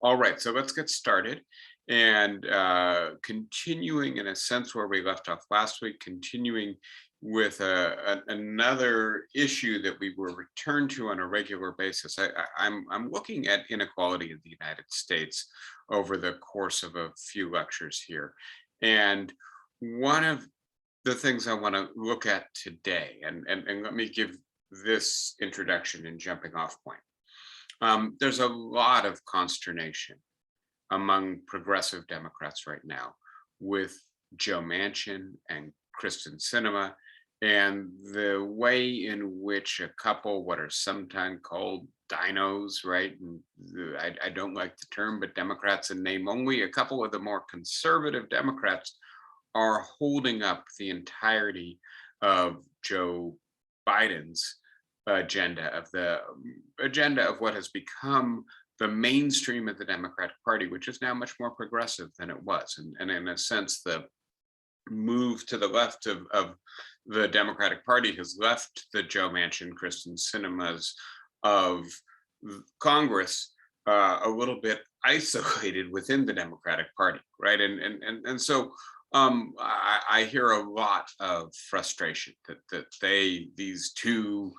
All right, so let's get started. And continuing in a sense where we left off last week, continuing with another issue that we will return to on a regular basis. I'm looking at inequality in the United States over the course of a few lectures here. And one of the things I want to look at today, and let me give this introduction and jumping off point. There's a lot of consternation among progressive Democrats right now with Joe Manchin and Kristen Sinema and the way in which a couple, what are sometimes called dinos, right? And I don't like the term, but Democrats in name only, a couple of the more conservative Democrats are holding up the entirety of Joe Biden's agenda of what has become the mainstream of the Democratic Party, which is now much more progressive than it was. And in a sense, the move to the left of the Democratic Party has left the Joe Manchin, Kristen Sinemas of Congress a little bit isolated within the Democratic Party, right? And so I hear a lot of frustration that these two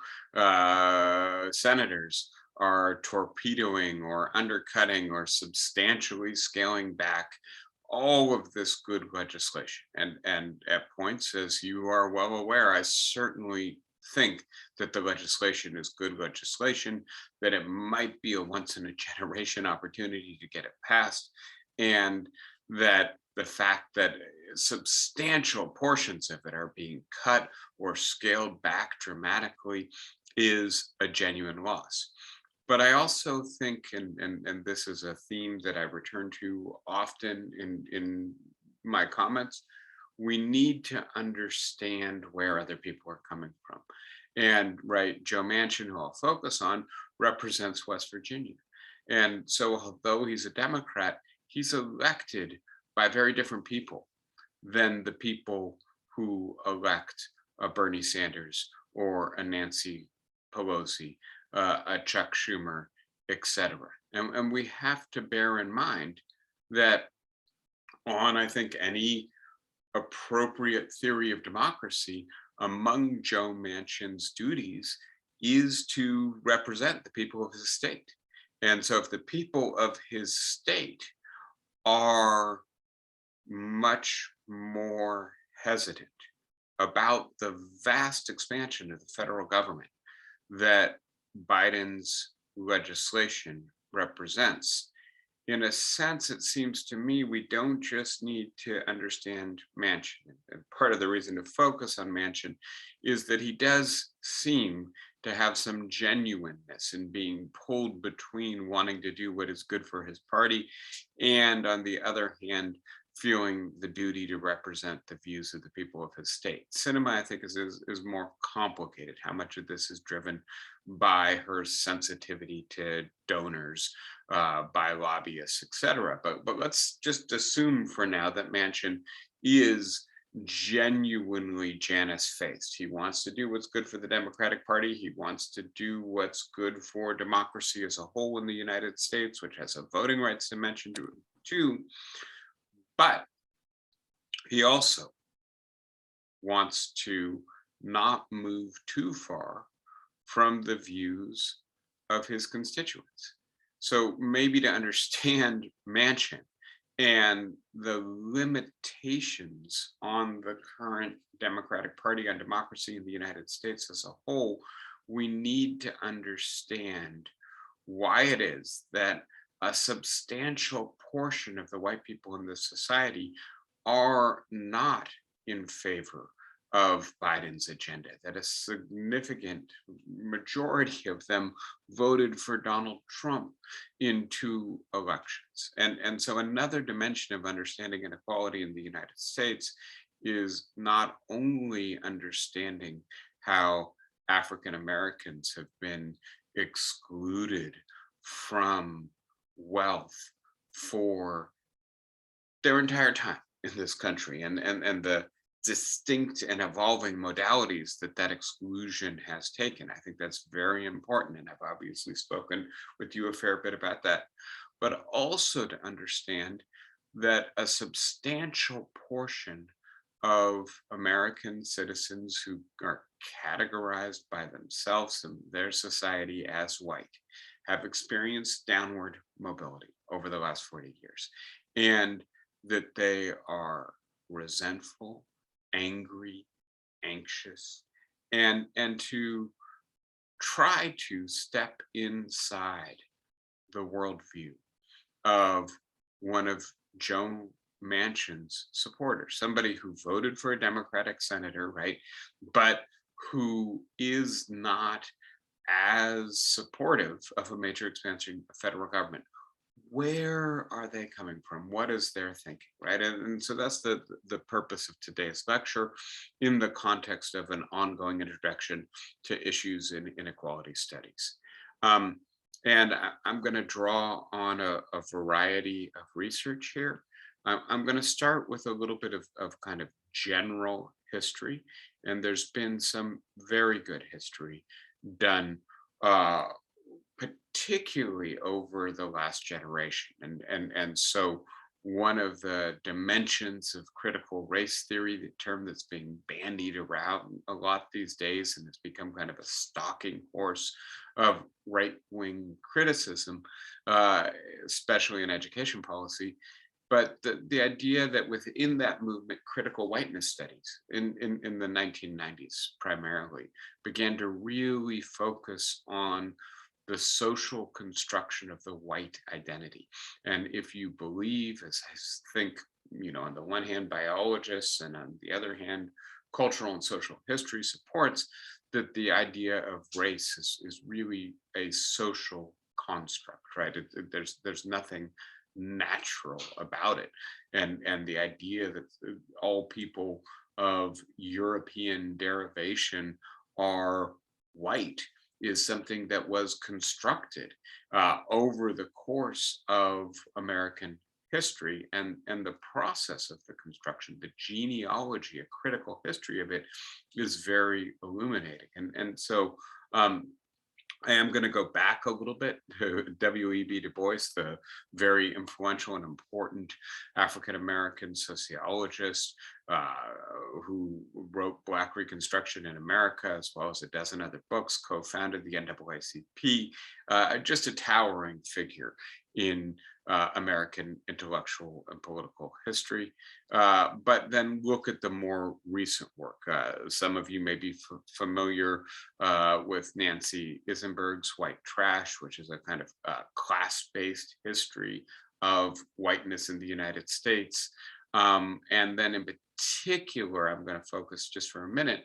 senators are torpedoing or undercutting or substantially scaling back all of this good legislation. And at points, as you are well aware, I certainly think that the legislation is good legislation, that it might be a once in a generation opportunity to get it passed, and that the fact that substantial portions of it are being cut or scaled back dramatically is a genuine loss. But I also think, and this is a theme that I return to often in my comments, we need to understand where other people are coming from. And right, Joe Manchin, who I'll focus on, represents West Virginia. And so although he's a Democrat, he's elected by very different people than the people who elect a Bernie Sanders or a Nancy Pelosi, a Chuck Schumer, etc. And we have to bear in mind that on, I think, any appropriate theory of democracy, among Joe Manchin's duties is to represent the people of his state. And so if the people of his state are much more hesitant about the vast expansion of the federal government that Biden's legislation represents, in a sense, it seems to me we don't just need to understand Manchin. And part of the reason to focus on Manchin is that he does seem to have some genuineness in being pulled between wanting to do what is good for his party and, on the other hand, feeling the duty to represent the views of the people of his state. Sinema, I think, is more complicated. How much of this is driven by her sensitivity to donors, by lobbyists, etc. But let's just assume for now that Manchin is genuinely Janus-faced. He wants to do what's good for the Democratic Party. He wants to do what's good for democracy as a whole in the United States, which has a voting rights dimension to it too. But he also wants to not move too far from the views of his constituents. So maybe to understand Manchin and the limitations on the current Democratic Party on democracy in the United States as a whole, we need to understand why it is that a substantial portion of the white people in this society are not in favor of Biden's agenda, that a significant majority of them voted for Donald Trump in 2 elections. And so another dimension of understanding inequality in the United States is not only understanding how African Americans have been excluded from wealth for their entire time in this country, and the distinct and evolving modalities that exclusion has taken. I think that's very important, and I've obviously spoken with you a fair bit about that. but also to understand that a substantial portion of American citizens who are categorized by themselves and their society as white have experienced downward mobility over the last 40 years, and that they are resentful, angry, anxious, and to try to step inside the worldview of one of Joe Manchin's supporters, somebody who voted for a Democratic senator, right? But who is not as supportive of a major expansion of federal government. Where are they coming from? What is their thinking, right? And so that's the purpose of today's lecture in the context of an ongoing introduction to issues in inequality studies. Um, and I'm going to draw on a variety of research here. I'm going to start with a little bit of kind of general history, and there's been some very good history done, uh, particularly over the last generation. And so one of the dimensions of critical race theory, the term that's being bandied around a lot these days and has become kind of a stalking horse of right-wing criticism, uh, especially in education policy. But the idea that within that movement, critical whiteness studies in the 1990s primarily began to really focus on the social construction of the white identity. And if you believe, as I think, on the one hand, biologists, and on the other hand, cultural and social history supports that the idea of race is really a social construct, right? There's nothing natural about it. And the idea that all people of European derivation are white is something that was constructed over the course of American history, and the process of the construction, the genealogy, a critical history of it, is very illuminating. And so I am going to go back a little bit to W.E.B. Du Bois, the very influential and important African American sociologist who wrote Black Reconstruction in America, as well as a dozen other books, co-founded the NAACP, just a towering figure in American intellectual and political history. But then look at the more recent work. Some of you may be familiar with Nancy Isenberg's White Trash, which is a kind of class-based history of whiteness in the United States. And then in particular, I'm going to focus just for a minute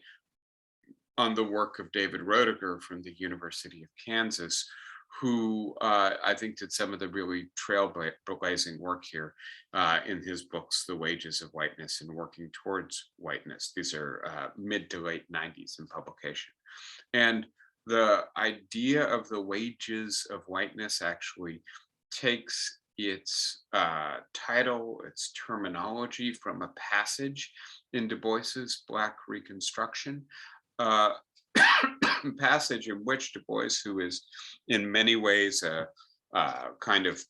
on the work of David Roediger from the University of Kansas, who I think did some of the really trailblazing work here in his books, The Wages of Whiteness and Working Towards Whiteness. These are mid to late 90s in publication. And the idea of the wages of whiteness actually takes its title, its terminology from a passage in Du Bois's Black Reconstruction. Passage in which Du Bois, who is in many ways a kind of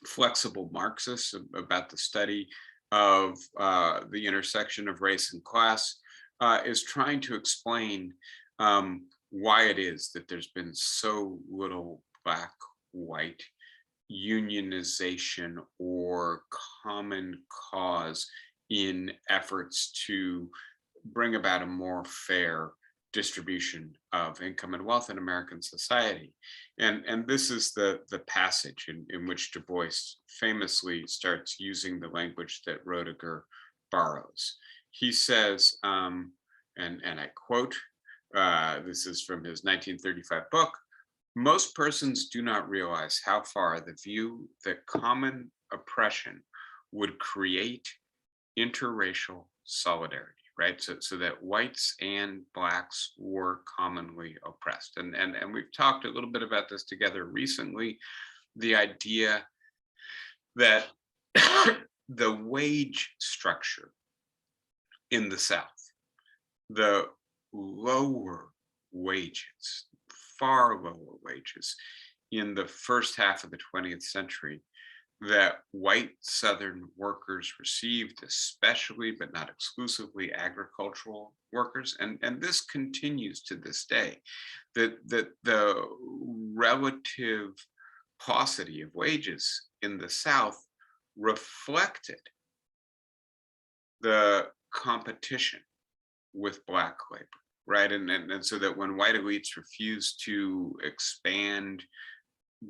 flexible Marxist about the study of the intersection of race and class, is trying to explain why it is that there's been so little Black-white unionization or common cause in efforts to bring about a more fair distribution of income and wealth in American society. And this is the passage in which Du Bois famously starts using the language that Roediger borrows. He says, and I quote, this is from his 1935 book, "Most persons do not realize how far the view that common oppression would create interracial solidarity," right? So that whites and Blacks were commonly oppressed. And we've talked a little bit about this together recently, the idea that the wage structure in the South, the lower wages, far lower wages in the first half of the 20th century that white Southern workers received, especially but not exclusively agricultural workers, and this continues to this day, that the relative paucity of wages in the South reflected the competition with Black labor, right? And so that when white elites refused to expand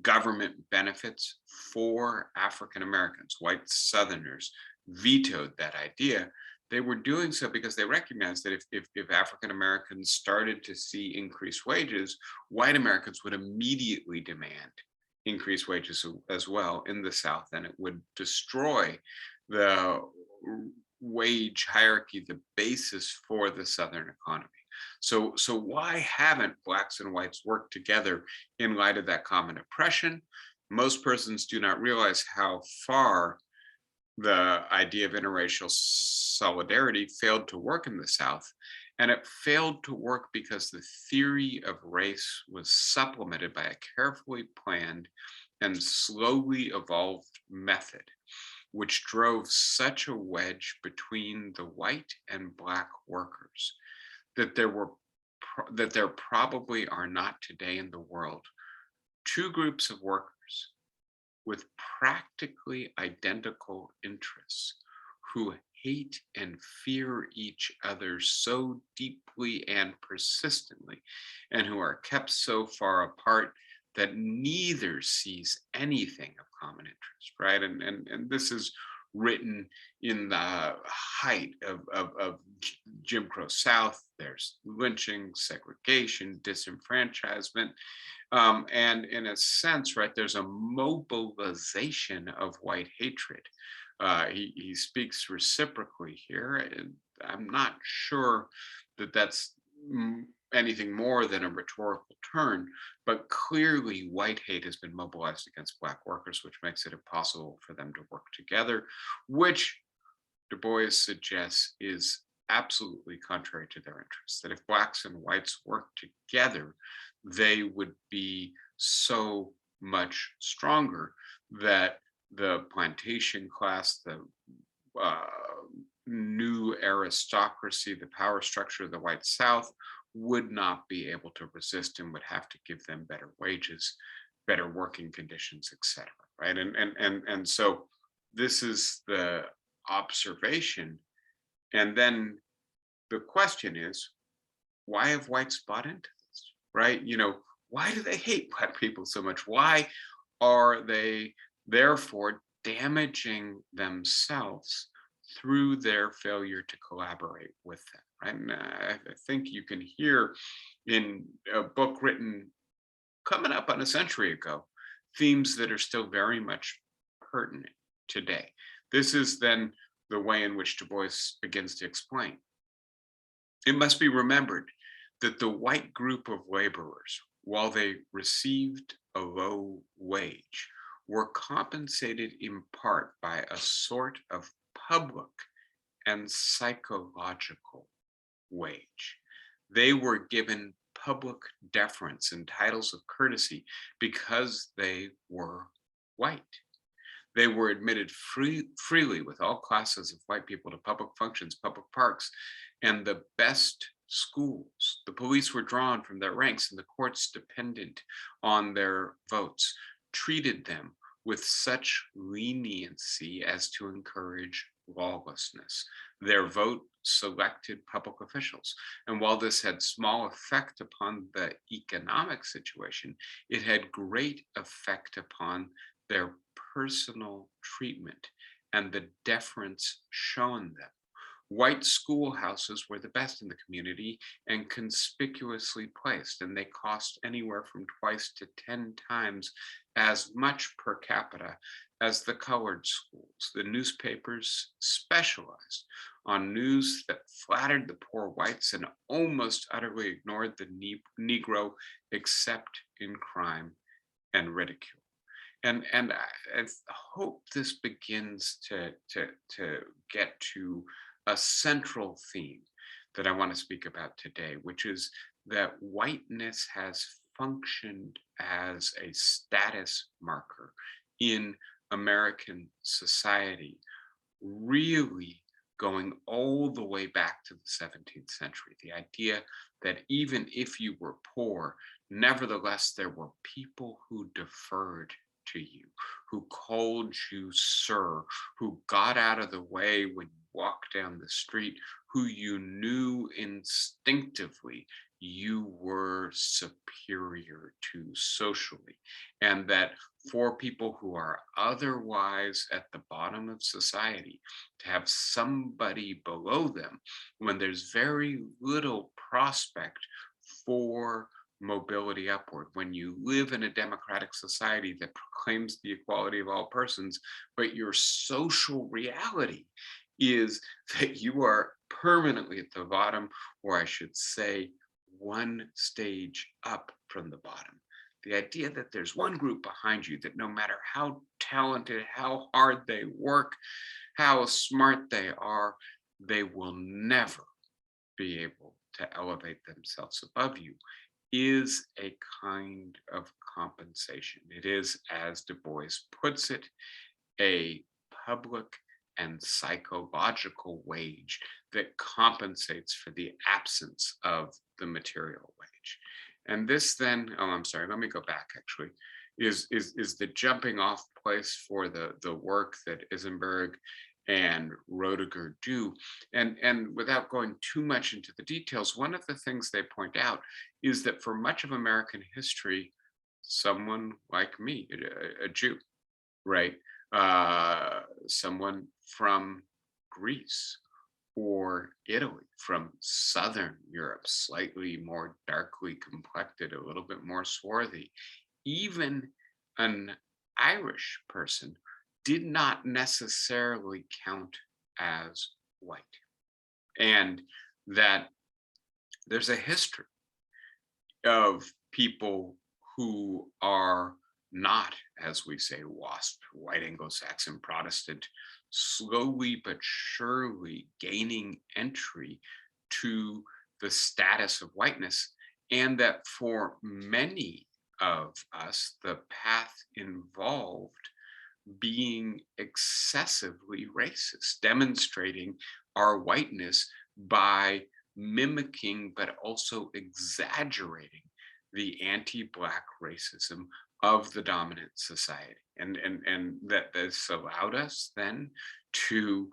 government benefits for African Americans, white Southerners vetoed that idea. They were doing so because they recognized that if African Americans started to see increased wages, white Americans would immediately demand increased wages as well in the South, and it would destroy the wage hierarchy, the basis for the Southern economy. So why haven't Blacks and whites worked together in light of that common oppression? Most persons do not realize how far the idea of interracial solidarity failed to work in the South. And it failed to work because the theory of race was supplemented by a carefully planned and slowly evolved method, which drove such a wedge between the white and Black workers that there probably are not today in the world two groups of workers with practically identical interests who hate and fear each other so deeply and persistently, and who are kept so far apart that neither sees anything of common interest, right? And this is written in the height of Jim Crow South. There's lynching, segregation, disenfranchisement. And in a sense, right, there's a mobilization of white hatred. He speaks reciprocally here. And I'm not sure that that's anything more than a rhetorical turn, but clearly white hate has been mobilized against Black workers, which makes it impossible for them to work together, which Du Bois suggests is absolutely contrary to their interests, that if Blacks and whites worked together, they would be so much stronger that the plantation class, the new aristocracy, the power structure of the white South would not be able to resist and would have to give them better wages, better working conditions, etc. Right? And so this is the observation. And then the question is, why have whites bought into this? Right? Why do they hate Black people so much? Why are they therefore damaging themselves through their failure to collaborate with them? Right? And I think you can hear in a book written coming up on a century ago themes that are still very much pertinent today. This is then the way in which Du Bois begins to explain. It must be remembered that the white group of laborers, while they received a low wage, were compensated in part by a sort of public and psychological wage. They were given public deference and titles of courtesy because they were white. They were admitted freely with all classes of white people to public functions, public parks, and the best schools. The police were drawn from their ranks, and the courts, dependent on their votes, treated them with such leniency as to encourage lawlessness. Their vote selected public officials. And while this had small effect upon the economic situation, it had great effect upon their personal treatment and the deference shown them. White schoolhouses were the best in the community and conspicuously placed, and they cost anywhere from twice to 10 times as much per capita as the colored schools. The newspapers specialized on news that flattered the poor whites and almost utterly ignored the Negro, except in crime and ridicule. And I hope this begins to get to a central theme that I want to speak about today, which is that whiteness has functioned as a status marker in American society, really going all the way back to the 17th century. The idea that even if you were poor, nevertheless, there were people who deferred to you, who called you sir, who got out of the way when you walked down the street, who you knew instinctively you were superior to socially. And that for people who are otherwise at the bottom of society, to have somebody below them when there's very little prospect for mobility upward, when you live in a democratic society that proclaims the equality of all persons, but your social reality is that you are permanently at the bottom, or I should say, one stage up from the bottom. The idea that there's one group behind you that no matter how talented, how hard they work, how smart they are, they will never be able to elevate themselves above you is a kind of compensation. It is, as Du Bois puts it, a public and psychological wage that compensates for the absence of the material wage. And this then, oh, I'm sorry, let me go back actually, is the jumping off place for the work that Isenberg and Roediger do. And without going too much into the details, one of the things they point out is that for much of American history, someone like me, a Jew, right? Someone from Greece or Italy, from Southern Europe, slightly more darkly complected, a little bit more swarthy, even an Irish person did not necessarily count as white. And that there's a history of people who are not, as we say, WASP, white Anglo-Saxon Protestant, slowly but surely gaining entry to the status of whiteness. And that for many of us, the path involved being excessively racist, demonstrating our whiteness by mimicking but also exaggerating the anti-Black racism of the dominant society. And that this allowed us then to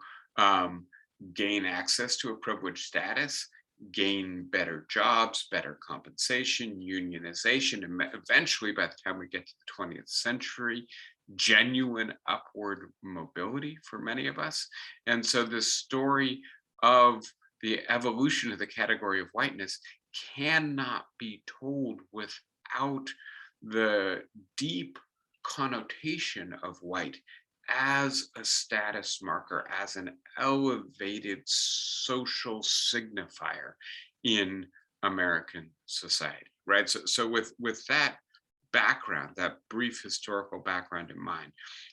gain access to a privileged status, gain better jobs, better compensation, unionization, and eventually, by the time we get to the 20th century, genuine upward mobility for many of us. And so this story of the evolution of the category of whiteness cannot be told without the deep connotation of white as a status marker, as an elevated social signifier in American society, right? So with that background, that brief historical background in mind,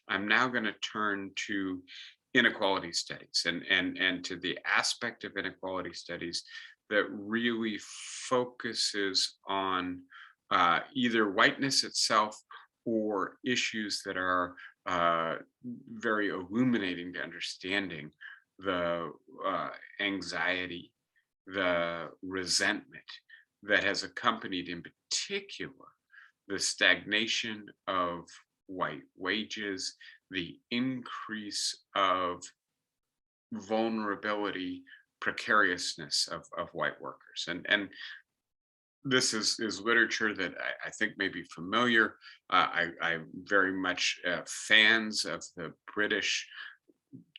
I'm now going to turn to inequality studies and to the aspect of inequality studies that really focuses on either whiteness itself or issues that are very illuminating to understanding the anxiety, the resentment that has accompanied, in particular, the stagnation of white wages, the increase of vulnerability, precariousness of white workers. And this is literature that I think may be familiar. I'm very much fans of the British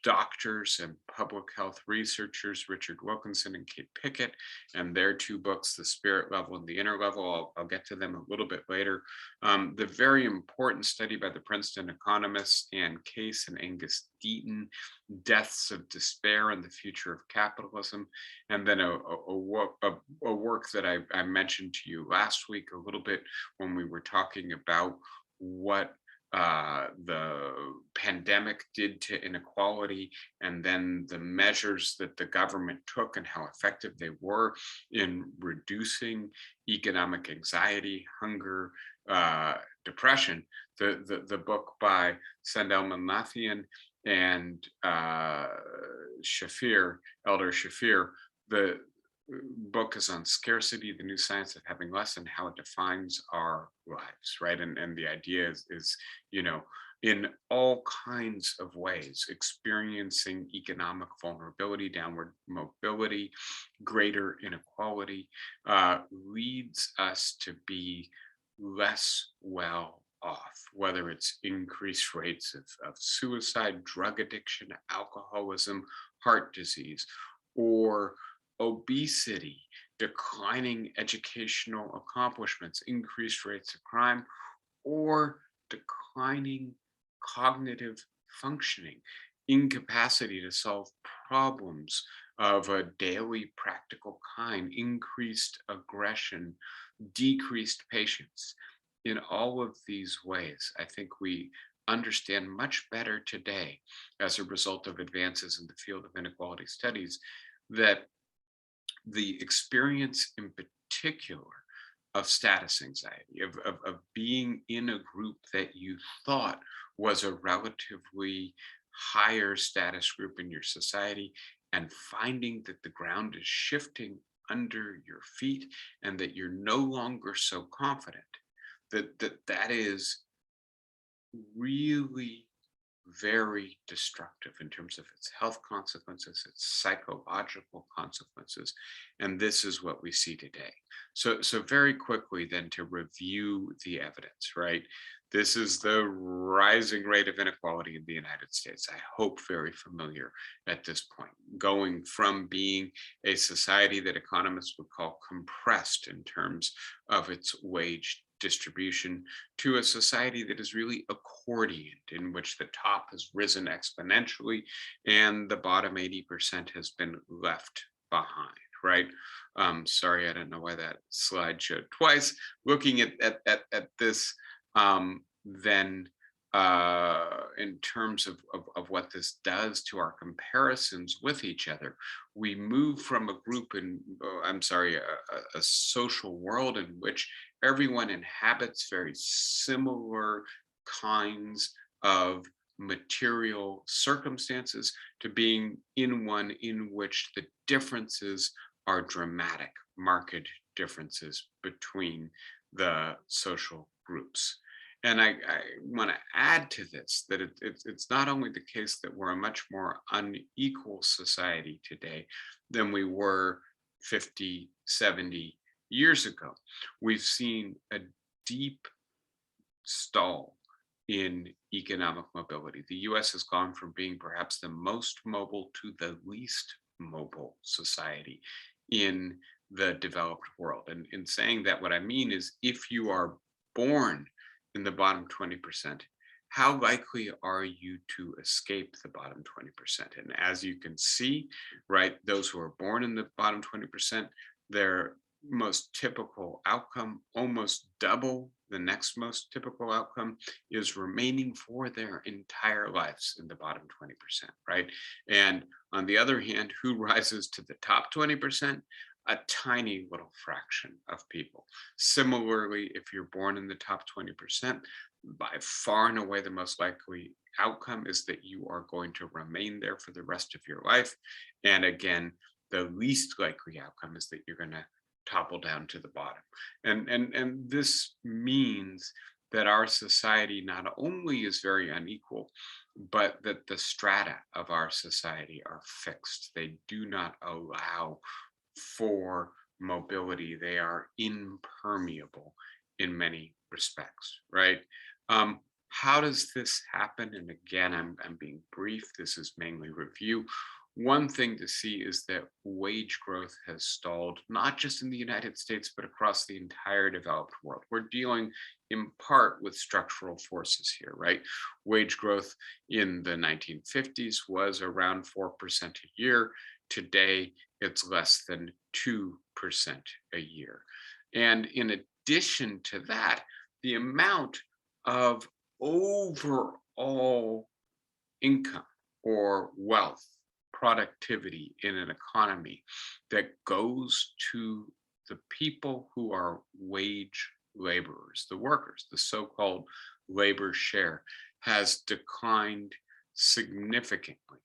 doctors and public health researchers, Richard Wilkinson and Kate Pickett, and their two books, The Spirit Level and The Inner Level. I'll get to them a little bit later. The very important study by the Princeton economists Ann Case and Angus Deaton, Deaths of Despair and the Future of Capitalism, and then a work that I mentioned to you last week a little bit when we were talking about what the pandemic did to inequality, and then the measures that the government took and how effective they were in reducing economic anxiety, hunger, depression. The book by Sandelman Lathian and Elder Shafir, the book is on scarcity, the new science of having less, and how it defines our lives, right? And the idea is, you know, in all kinds of ways, experiencing economic vulnerability, downward mobility, greater inequality, leads us to be less well off, whether it's increased rates of suicide, drug addiction, alcoholism, heart disease, or obesity, declining educational accomplishments, increased rates of crime, or declining cognitive functioning, incapacity to solve problems of a daily practical kind, increased aggression, decreased patience. In all of these ways, I think we understand much better today, as a result of advances in the field of inequality studies, that the experience in particular of status anxiety, of being in a group that you thought was a relatively higher status group in your society, and finding that the ground is shifting under your feet and that you're no longer so confident, that is really very destructive in terms of its health consequences, its psychological consequences, and this is what we see today. So very quickly then, to review the evidence, right? This is the rising rate of inequality in the United States. I hope very familiar at this point, going from being a society that economists would call compressed in terms of its wage distribution, to a society that is really accordioned, in which the top has risen exponentially and the bottom 80% has been left behind, right? Sorry, I don't know why that slide showed twice. Looking at this, then in terms of what this does to our comparisons with each other, we move from a group in, a social world in which everyone inhabits very similar kinds of material circumstances, to being in one in which the differences are dramatic, marked differences between the social groups. And I want to add to this that it's not only the case that we're a much more unequal society today than we were 50, 70 years ago. We've seen a deep stall in economic mobility. The US has gone from being perhaps the most mobile to the least mobile society in the developed world. And in saying that, what I mean is, if you are born in the bottom 20%, how likely are you to escape the bottom 20%? And as you can see, right, those who are born in the bottom 20%, their most typical outcome, almost double the next most typical outcome, is remaining for their entire lives in the bottom 20%, right? And on the other hand, who rises to the top 20%? A tiny little fraction of people. Similarly, if you're born in the top 20%, by far and away the most likely outcome is that you are going to remain there for the rest of your life. And again, the least likely outcome is that you're going to topple down to the bottom. And this means that our society not only is very unequal, but that the strata of our society are fixed. They do not allow for mobility. They are impermeable in many respects, right? How does this happen? And again, I'm being brief. This is mainly review. One thing to see is that wage growth has stalled, not just in the United States, but across the entire developed world. We're dealing in part with structural forces here, right? Wage growth in the 1950s was around 4% a year. Today, it's less than 2% a year. And in addition to that, the amount of overall income or wealth, productivity in an economy that goes to the people who are wage laborers, the workers, the so-called labor share, has declined significantly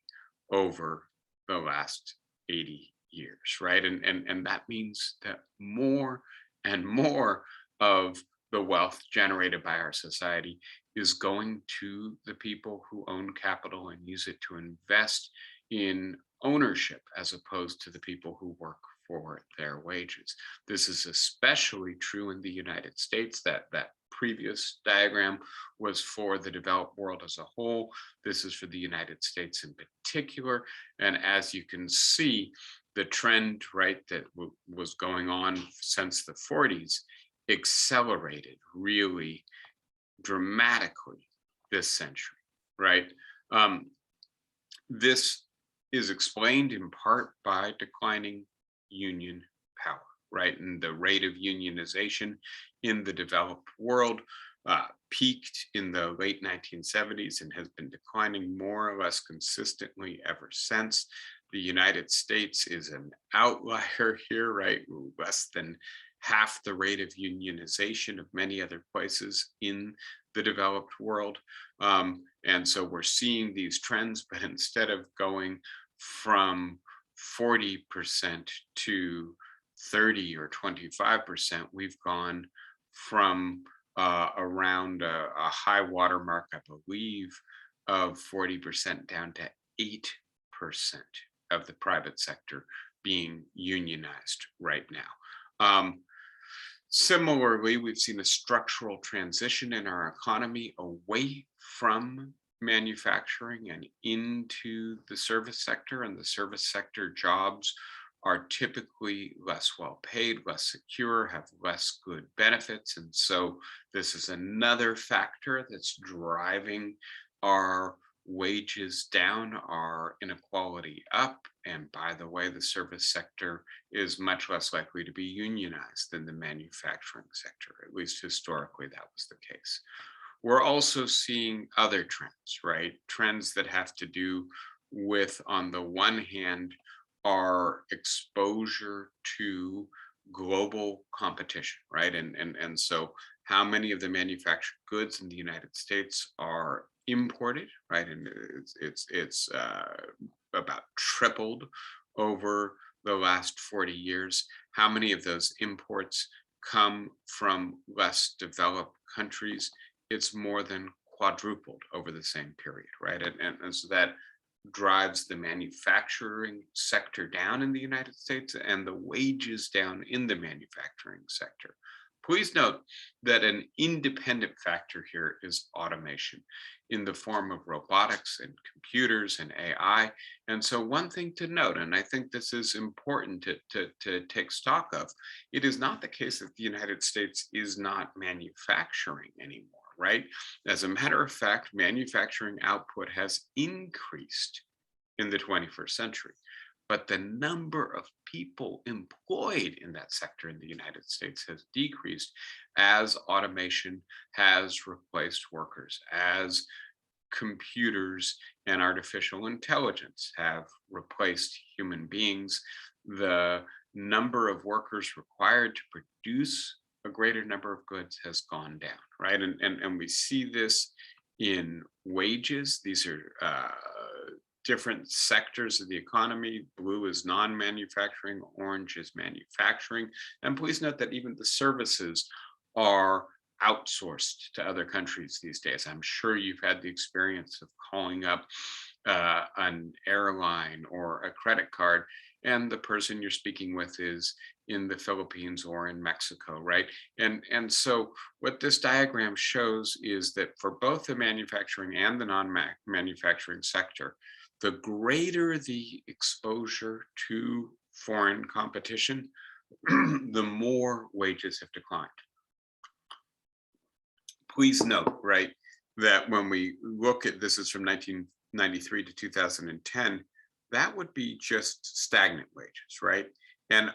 over the last 80 years, right? And that means that more and more of the wealth generated by our society is going to the people who own capital and use it to invest in ownership as opposed to the people who work for their wages. This is especially true in the United States. That previous diagram was for the developed world as a whole. This is for the United States in particular. And as you can see, the trend, right, that was going on since the 40s accelerated really dramatically this century, right? This is explained in part by declining union power, right? And the rate of unionization in the developed world peaked in the late 1970s and has been declining more or less consistently ever since. The United States is an outlier here, right? Less than half the rate of unionization of many other places in the developed world. And so we're seeing these trends, but instead of going from 40% to 30 or 25%, we've gone from around a high watermark, I believe, of 40% down to 8% of the private sector being unionized right now. Similarly, we've seen a structural transition in our economy away from manufacturing and into the service sector, and the service sector jobs are typically less well paid, less secure, have less good benefits. And so this is another factor that's driving our wages down, our inequality up. And by the way, the service sector is much less likely to be unionized than the manufacturing sector. At least historically, that was the case. We're also seeing other trends, right? Trends that have to do with, on the one hand, our exposure to global competition, right? And so how many of the manufactured goods in the United States are imported, right? And it's about tripled over the last 40 years. How many of those imports come from less developed countries? It's more than quadrupled over the same period, right? And so that drives the manufacturing sector down in the United States and the wages down in the manufacturing sector. Please note that an independent factor here is automation in the form of robotics and computers and AI. And so one thing to note, and I think this is important to take stock of, it is not the case that the United States is not manufacturing anymore, right? As a matter of fact, manufacturing output has increased in the 21st century. But the number of people employed in that sector in the United States has decreased as automation has replaced workers, as computers and artificial intelligence have replaced human beings. The number of workers required to produce a greater number of goods has gone down, right? And we see this in wages. These are different sectors of the economy. Blue is non-manufacturing, orange is manufacturing. And please note that even the services are outsourced to other countries these days. I'm sure you've had the experience of calling up an airline or a credit card, and the person you're speaking with is in the Philippines or in Mexico, right? And so what this diagram shows is that for both the manufacturing and the non-manufacturing sector, the greater the exposure to foreign competition, the more wages have declined. Please note, right, that when we look at, this is from 1993 to 2010, that would be just stagnant wages, right? And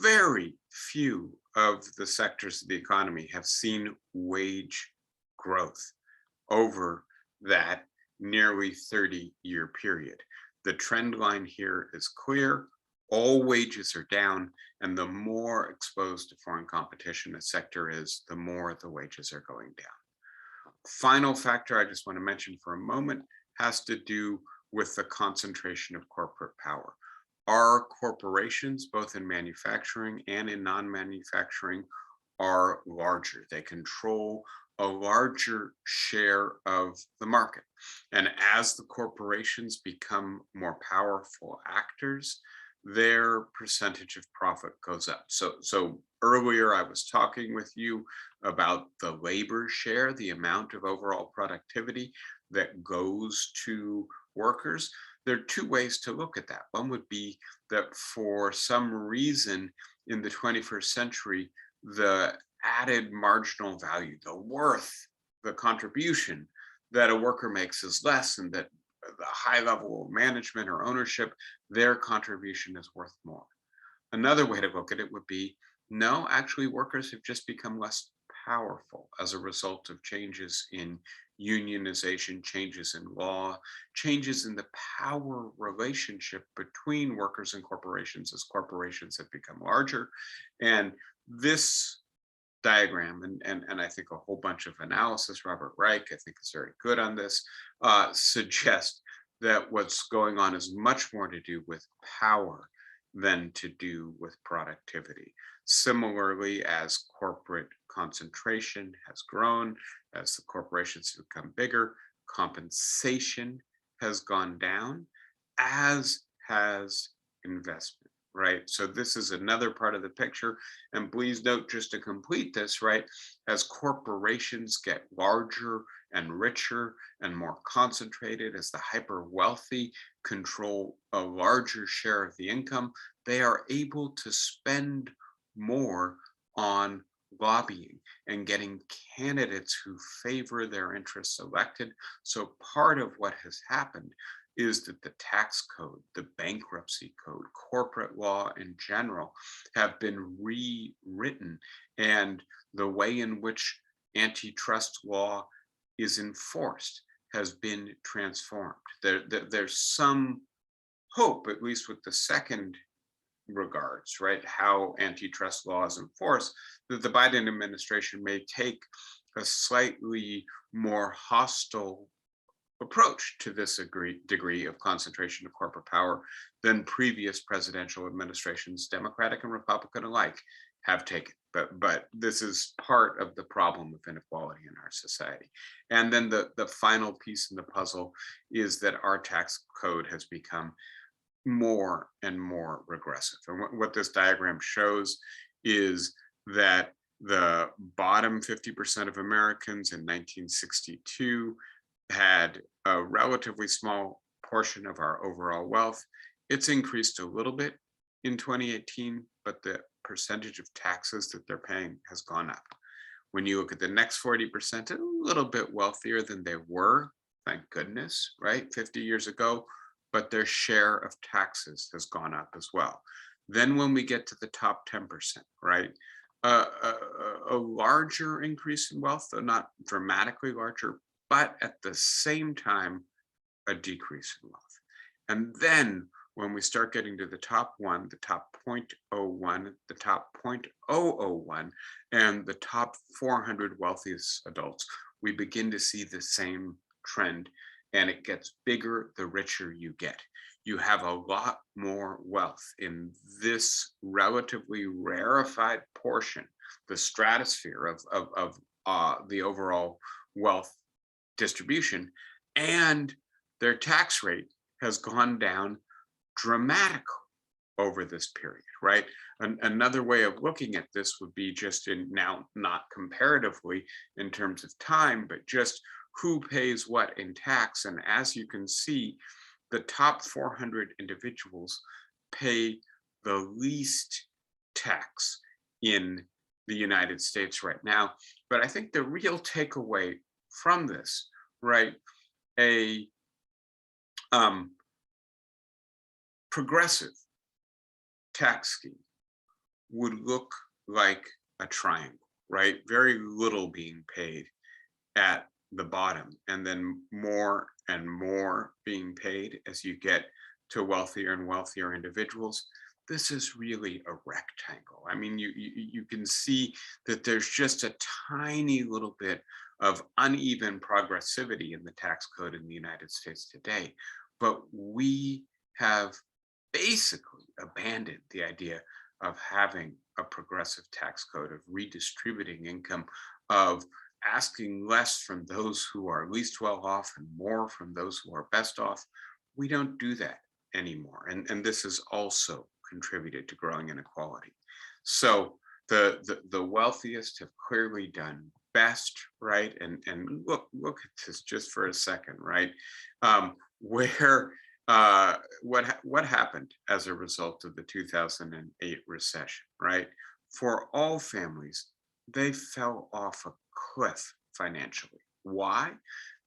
very few of the sectors of the economy have seen wage growth over that nearly 30-year period. The trend line here is clear. All wages are down, and the more exposed to foreign competition a sector is, the more the wages are going down. Final factor I just want to mention for a moment has to do with the concentration of corporate power. Our corporations, both in manufacturing and in non-manufacturing, are larger. They control a larger share of the market. And as the corporations become more powerful actors, their percentage of profit goes up. So earlier I was talking with you about the labor share, the amount of overall productivity that goes to workers. There are two ways to look at that. One would be that for some reason in the 21st century, the added marginal value, the worth, the contribution that a worker makes is less, and that the high level of management or ownership, their contribution is worth more. Another way to look at it would be, no, actually workers have just become less powerful as a result of changes in unionization, changes in law, changes in the power relationship between workers and corporations as corporations have become larger. And this diagram, and I think a whole bunch of analysis, Robert Reich, I think is very good on this, suggest that what's going on is much more to do with power than to do with productivity. Similarly, as corporate concentration has grown, as the corporations have become bigger, compensation has gone down, as has investment, right? So this is another part of the picture. And please note, just to complete this, right, as corporations get larger and richer and more concentrated, as the hyper wealthy control a larger share of the income, they are able to spend more on lobbying and getting candidates who favor their interests elected. So part of what has happened is that the tax code, the bankruptcy code, corporate law in general have been rewritten, and the way in which antitrust law is enforced has been transformed. There's some hope, at least with the second regards, right, how antitrust law is enforced, that the Biden administration may take a slightly more hostile approach to this degree of concentration of corporate power than previous presidential administrations, Democratic and Republican alike, have taken. But this is part of the problem of inequality in our society. And then the final piece in the puzzle is that our tax code has become more and more regressive. And what this diagram shows is that the bottom 50% of Americans in 1962 had a relatively small portion of our overall wealth. It's increased a little bit in 2018, but the percentage of taxes that they're paying has gone up. When you look at the next 40%, a little bit wealthier than they were, thank goodness, right, 50 years ago, but their share of taxes has gone up as well. Then when we get to the top 10%, right, a larger increase in wealth, though not dramatically larger, but at the same time, a decrease in wealth. And then when we start getting to the top 1, the top 0.01, the top 0.001, and the top 400 wealthiest adults, we begin to see the same trend, and it gets bigger the richer you get. You have a lot more wealth in this relatively rarefied portion, the stratosphere of the overall wealth distribution, and their tax rate has gone down dramatically over this period, right? Another way of looking at this would be just in now, not comparatively in terms of time, but just who pays what in tax. And as you can see, the top 400 individuals pay the least tax in the United States right now. But I think the real takeaway from this, right, a progressive tax scheme would look like a triangle, right? Very little being paid at the bottom, and then more and more being paid as you get to wealthier and wealthier individuals, this is really a rectangle. I mean, you can see that there's just a tiny little bit of uneven progressivity in the tax code in the United States today, but we have basically abandoned the idea of having a progressive tax code, of redistributing income, of asking less from those who are least well off and more from those who are best off. We don't do that anymore. And this has also contributed to growing inequality. So the wealthiest have clearly done best, right? And look at this just for a second, right? Where what happened as a result of the 2008 recession, right? For all families, they fell off a cliff financially. Why?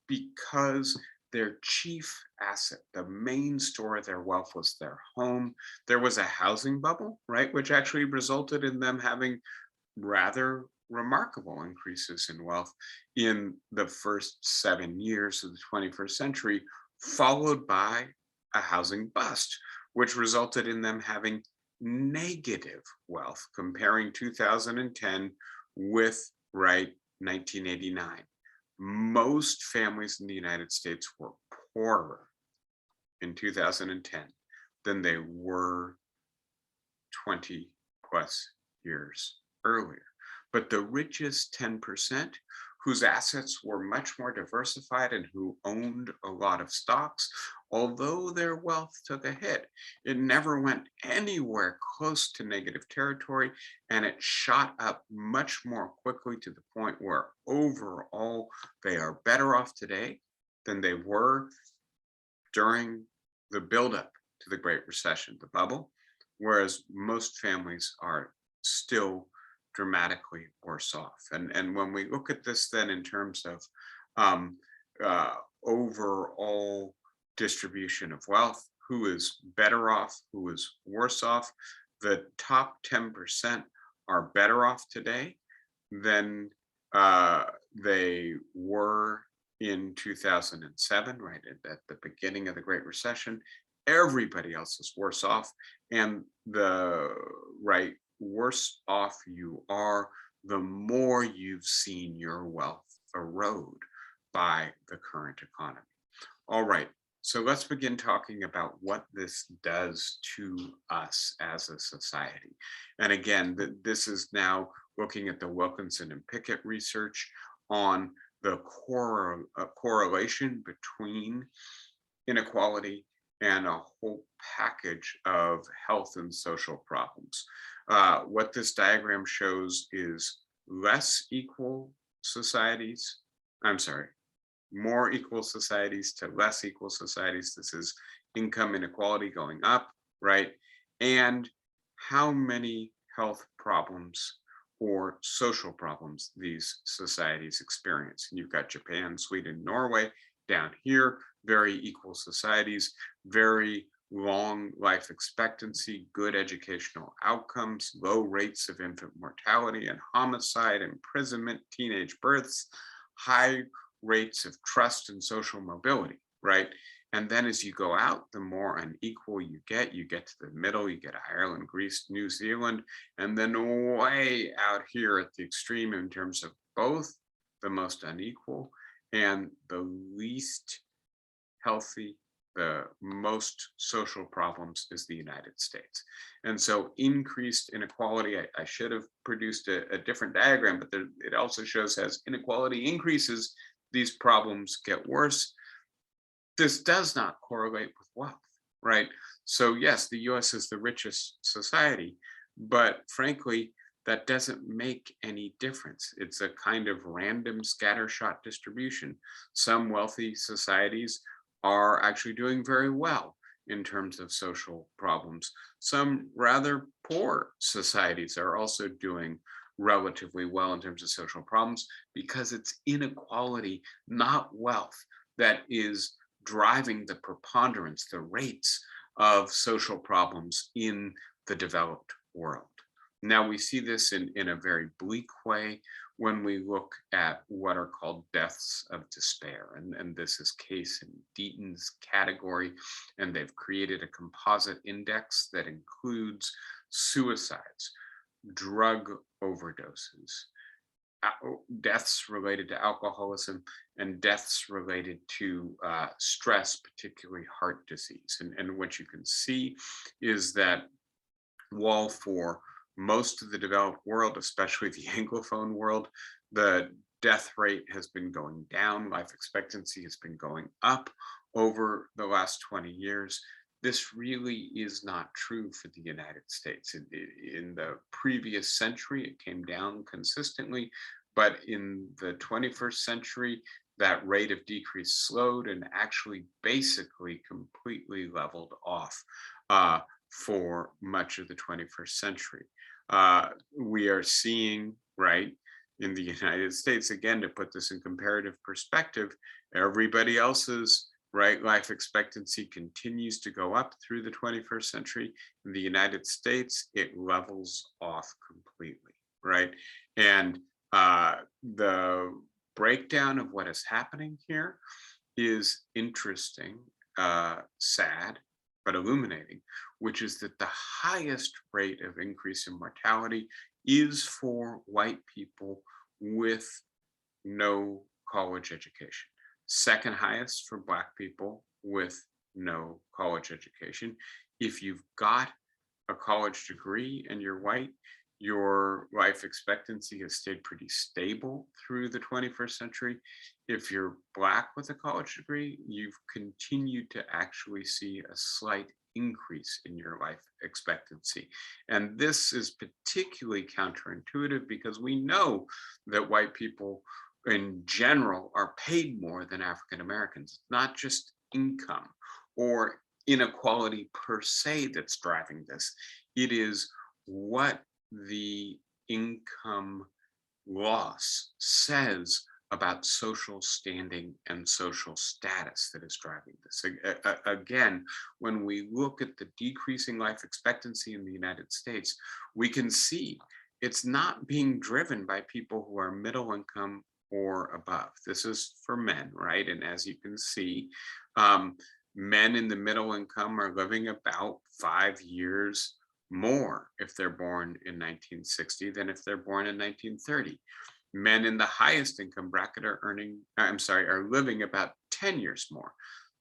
Because their chief asset, the main store of their wealth, was their home. There was a housing bubble, right, which actually resulted in them having rather remarkable increases in wealth in the first 7 years of the 21st century, followed by a housing bust, which resulted in them having negative wealth, comparing 2010 with, right, 1989. Most families in the United States were poorer in 2010 than they were 20 plus years earlier. But the richest 10%, whose assets were much more diversified and who owned a lot of stocks, although their wealth took a hit, it never went anywhere close to negative territory, and it shot up much more quickly to the point where overall they are better off today than they were during the buildup to the Great Recession, the bubble, whereas most families are still dramatically worse off. And when we look at this then in terms of overall distribution of wealth, who is better off, who is worse off, the top 10% are better off today than they were in 2007, right at the beginning of the Great Recession. Everybody else is worse off, and the right worse off you are, the more you've seen your wealth erode by the current economy. All right, so let's begin talking about what this does to us as a society. And again, this is now looking at the Wilkinson and Pickett research on the correlation between inequality and a whole package of health and social problems. What this diagram shows is less equal societies, more equal societies to less equal societies. This is income inequality going up, right? And how many health problems or social problems these societies experience. And you've got Japan, Sweden, Norway down here, very equal societies, very long life expectancy, good educational outcomes, low rates of infant mortality and homicide, imprisonment, teenage births, high rates of trust and social mobility, right? And then as you go out, the more unequal you get to the middle, you get Ireland, Greece, New Zealand, and then way out here at the extreme in terms of both the most unequal and the least healthy, the most social problems is the United States. And so increased inequality, I should have produced a different diagram, but it also shows as inequality increases, these problems get worse. This does not correlate with wealth, right? So yes, the US is the richest society, but frankly, that doesn't make any difference. It's a kind of random scattershot distribution. Some wealthy societies are actually doing very well in terms of social problems. Some rather poor societies are also doing relatively well in terms of social problems, because it's inequality, not wealth, that is driving the preponderance, the rates of social problems in the developed world. Now we see this in a very bleak way when we look at what are called deaths of despair. And this is Case and Deaton's category, and they've created a composite index that includes suicides, drug overdoses, deaths related to alcoholism, and deaths related to stress, particularly heart disease. And what you can see is that while for most of the developed world, especially the Anglophone world, the death rate has been going down, life expectancy has been going up over the last 20 years. This really is not true for the United States. In the previous century, it came down consistently, but in the 21st century, that rate of decrease slowed and actually basically completely leveled off for much of the 21st century. We are seeing, right, in the United States, again, to put this in comparative perspective, everybody else's life expectancy continues to go up through the 21st century. In the United States, it levels off completely, right? And the breakdown of what is happening here is interesting, sad, but illuminating, which is that the highest rate of increase in mortality is for white people with no college education. Second highest for Black people with no college education. If you've got a college degree and you're white, your life expectancy has stayed pretty stable through the 21st century. If you're Black with a college degree, you've continued to actually see a slight increase in your life expectancy. And this is particularly counterintuitive because we know that white people in general are paid more than African Americans, not just income or inequality per se that's driving this. It is what the income loss says about social standing and social status that is driving this. Again, when we look at the decreasing life expectancy in the United States, we can see it's not being driven by people who are middle income or above. This is for men, right? And as you can see, men in the middle income are living about 5 years more if they're born in 1960 than if they're born in 1930. Men in the highest income bracket are living about 10 years more.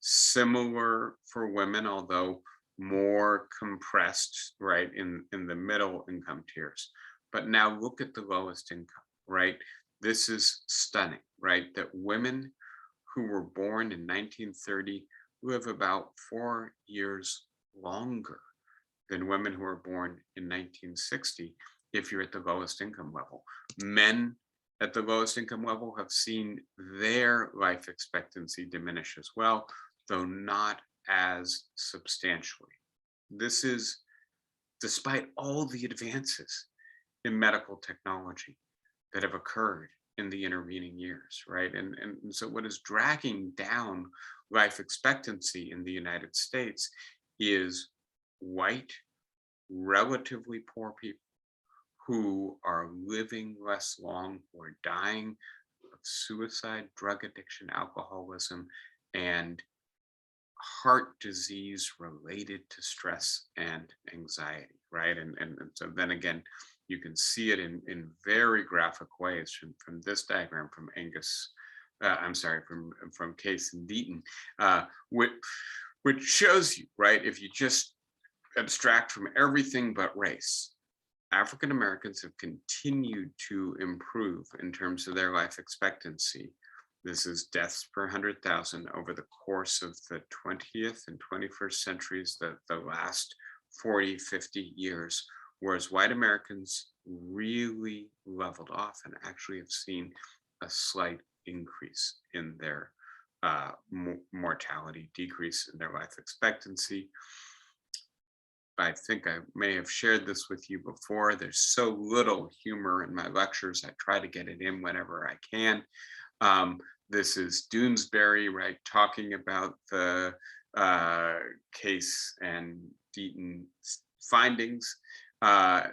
Similar for women, although more compressed, right, in the middle income tiers. But now look at the lowest income, right? This is stunning, right? That women who were born in 1930 live about 4 years longer than women who were born in 1960 if you're at the lowest income level. Men at the lowest income level have seen their life expectancy diminish as well, though not as substantially. This is despite all the advances in medical technology that have occurred in the intervening years, right? And so what is dragging down life expectancy in the United States is white, relatively poor people who are living less long, who are dying of suicide, drug addiction, alcoholism, and heart disease related to stress and anxiety, right? And so then again, you can see it in very graphic ways from this diagram from from Case and Deaton, which shows you, right, if you just abstract from everything but race, African Americans have continued to improve in terms of their life expectancy. This is deaths per 100,000 over the course of the 20th and 21st centuries, the last 40, 50 years, whereas white Americans really leveled off and actually have seen a slight increase in their mortality, decrease in their life expectancy. I think I may have shared this with you before. There's so little humor in my lectures. I try to get it in whenever I can. This is Doonesbury, right, talking about the Case and Deaton findings.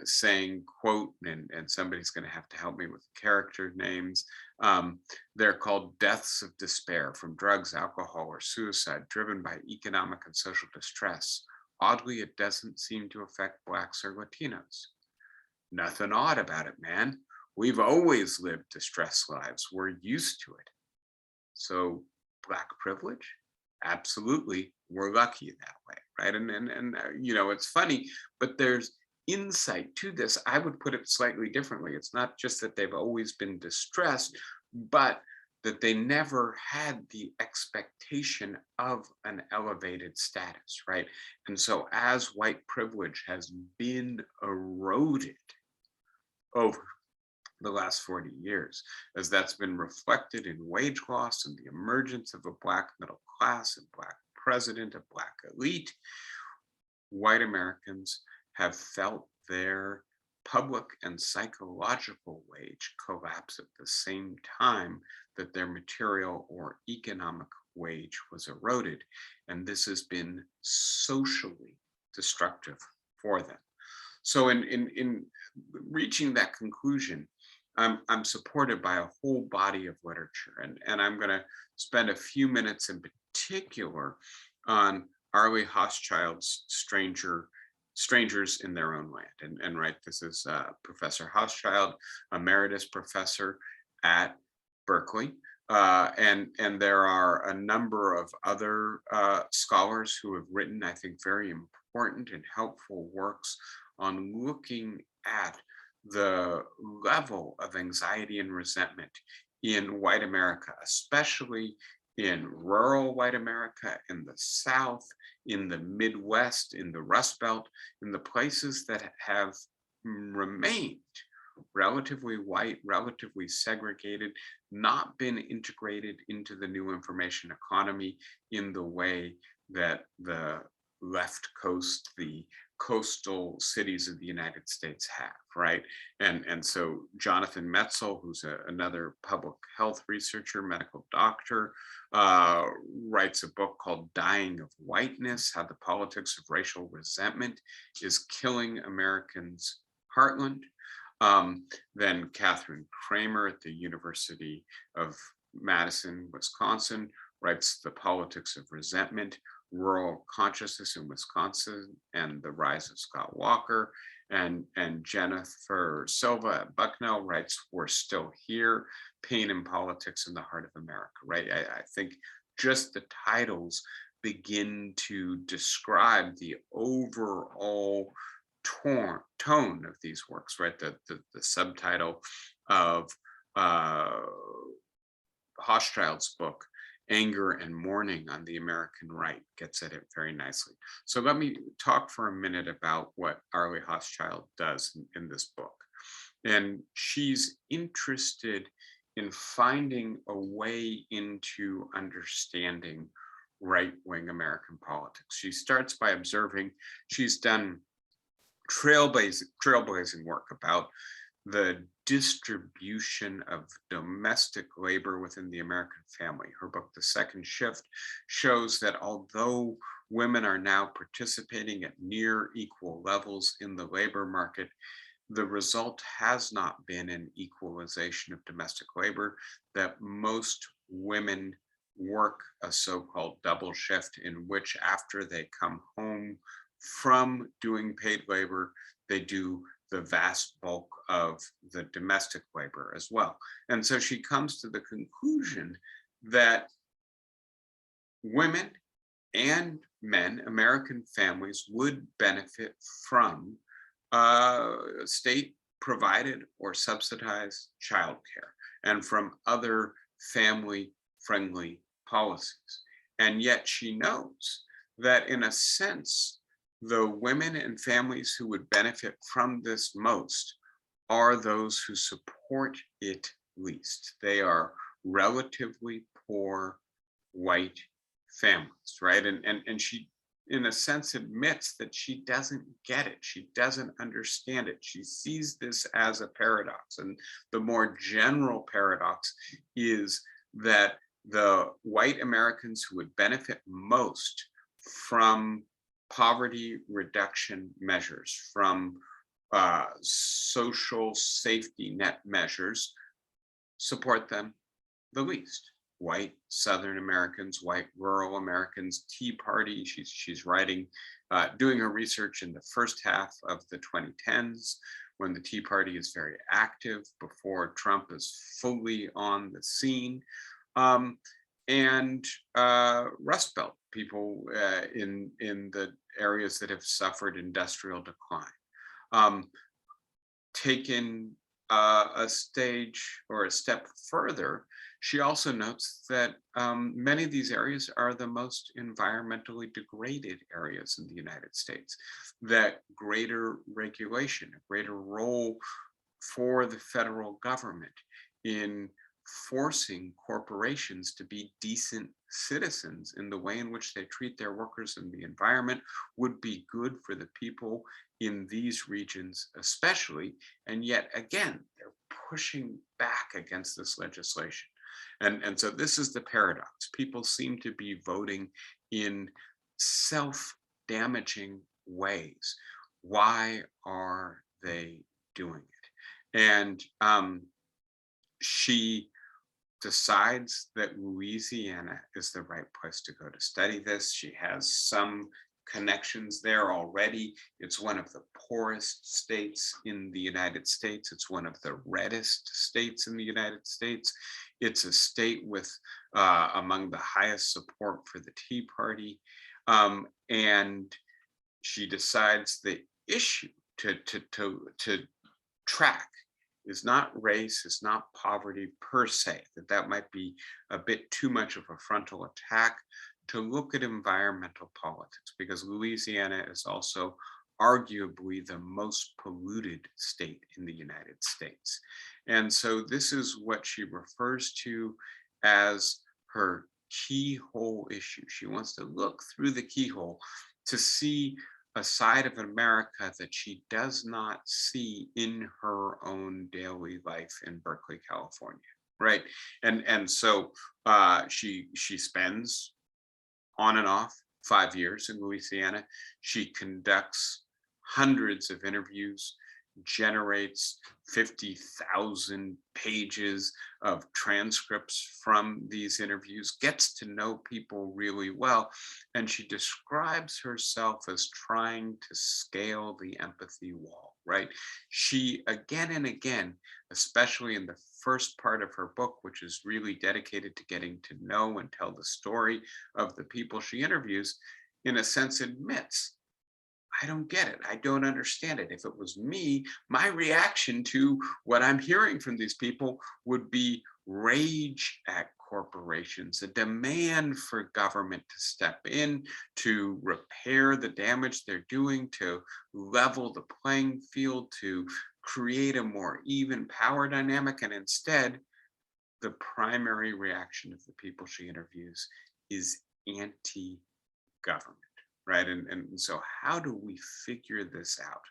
saying, quote, and somebody's going to have to help me with character names. They're called deaths of despair from drugs, alcohol, or suicide driven by economic and social distress. Oddly, it doesn't seem to affect Blacks or Latinos. Nothing odd about it, man. We've always lived distressed lives. We're used to it. So, Black privilege? Absolutely. We're lucky that way, right? And it's funny, but there's insight to this. I would put it slightly differently. It's not just that they've always been distressed, but that they never had the expectation of an elevated status, right? And so as white privilege has been eroded over the last 40 years, as that's been reflected in wage loss and the emergence of a Black middle class, a Black president, a Black elite, white Americans have felt their public and psychological wage collapse at the same time that their material or economic wage was eroded. And this has been socially destructive for them. So in reaching that conclusion, I'm supported by a whole body of literature. And I'm going to spend a few minutes in particular on Arlie Hochschild's Strangers in Their Own Land. And right, this is Professor Hochschild, emeritus professor at Berkeley. And there are a number of other scholars who have written, I think, very important and helpful works on looking at the level of anxiety and resentment in white America, especially in rural white America, in the South, in the Midwest, in the Rust Belt, in the places that have remained relatively white, relatively segregated, not been integrated into the new information economy in the way that the left coast, the coastal cities of the United States have, right? And so Jonathan Metzl, who's another public health researcher, medical doctor, writes a book called Dying of Whiteness, How the Politics of Racial Resentment is Killing Americans' Heartland. Then Catherine Kramer at the University of Madison, Wisconsin, writes The Politics of Resentment, Rural Consciousness in Wisconsin and the Rise of Scott Walker. And Jennifer Silva at Bucknell writes We're Still Here, Pain and Politics in the Heart of America, right? I think just the titles begin to describe the overall tone of these works, right? The subtitle of Hochschild's book, Anger and Mourning on the American Right, gets at it very nicely. So let me talk for a minute about what Arlie Hochschild does in this book. And she's interested in finding a way into understanding right-wing American politics. She starts by observing she's done trailblazing work about the distribution of domestic labor within the American family. Her book, The Second Shift, shows that although women are now participating at near equal levels in the labor market, the result has not been an equalization of domestic labor, that most women work a so-called double shift in which after they come home from doing paid labor, they do the vast bulk of the domestic labor as well. And so she comes to the conclusion that women and men, American families, would benefit from state provided or subsidized childcare and from other family friendly policies. And yet she knows that in a sense, the women and families who would benefit from this most are those who support it least. They are relatively poor white families, right? And she, in a sense, admits that she doesn't get it. She doesn't understand it. She sees this as a paradox. And the more general paradox is that the white Americans who would benefit most from poverty reduction measures, from social safety net measures support them the least. White Southern Americans, white rural Americans, Tea Party. She's writing, doing her research in the first half of the 2010s, when the Tea Party is very active, before Trump is fully on the scene. Um, and Rust Belt people in the areas that have suffered industrial decline. Um, Taken a stage or a step further, she also notes that many of these areas are the most environmentally degraded areas in the United States, that greater regulation, a greater role for the federal government in forcing corporations to be decent citizens in the way in which they treat their workers and the environment would be good for the people in these regions especially. And yet again, they're pushing back against this legislation. And so this is the paradox. People seem to be voting in self-damaging ways. Why are they doing it? And she decides that Louisiana is the right place to go to study this. She has some connections there already. It's one of the poorest states in the United States. It's one of the reddest states in the United States. It's a state with among the highest support for the Tea Party. And she decides the issue to track is not race, is not poverty per se, that might be a bit too much of a frontal attack, to look at environmental politics, because Louisiana is also arguably the most polluted state in the United States. And so this is what she refers to as her keyhole issue. She wants to look through the keyhole to see a side of America that she does not see in her own daily life in Berkeley, California, right? And so she spends on and off 5 years in Louisiana. She conducts hundreds of interviews, generates 50,000 pages of transcripts from these interviews, gets to know people really well. And she describes herself as trying to scale the empathy wall, right? She again and again, especially in the first part of her book, which is really dedicated to getting to know and tell the story of the people she interviews, in a sense admits, I don't get it. I don't understand it. If it was me, my reaction to what I'm hearing from these people would be rage at corporations, a demand for government to step in, to repair the damage they're doing, to level the playing field, to create a more even power dynamic. And instead, the primary reaction of the people she interviews is anti-government. Right. And so how do we figure this out?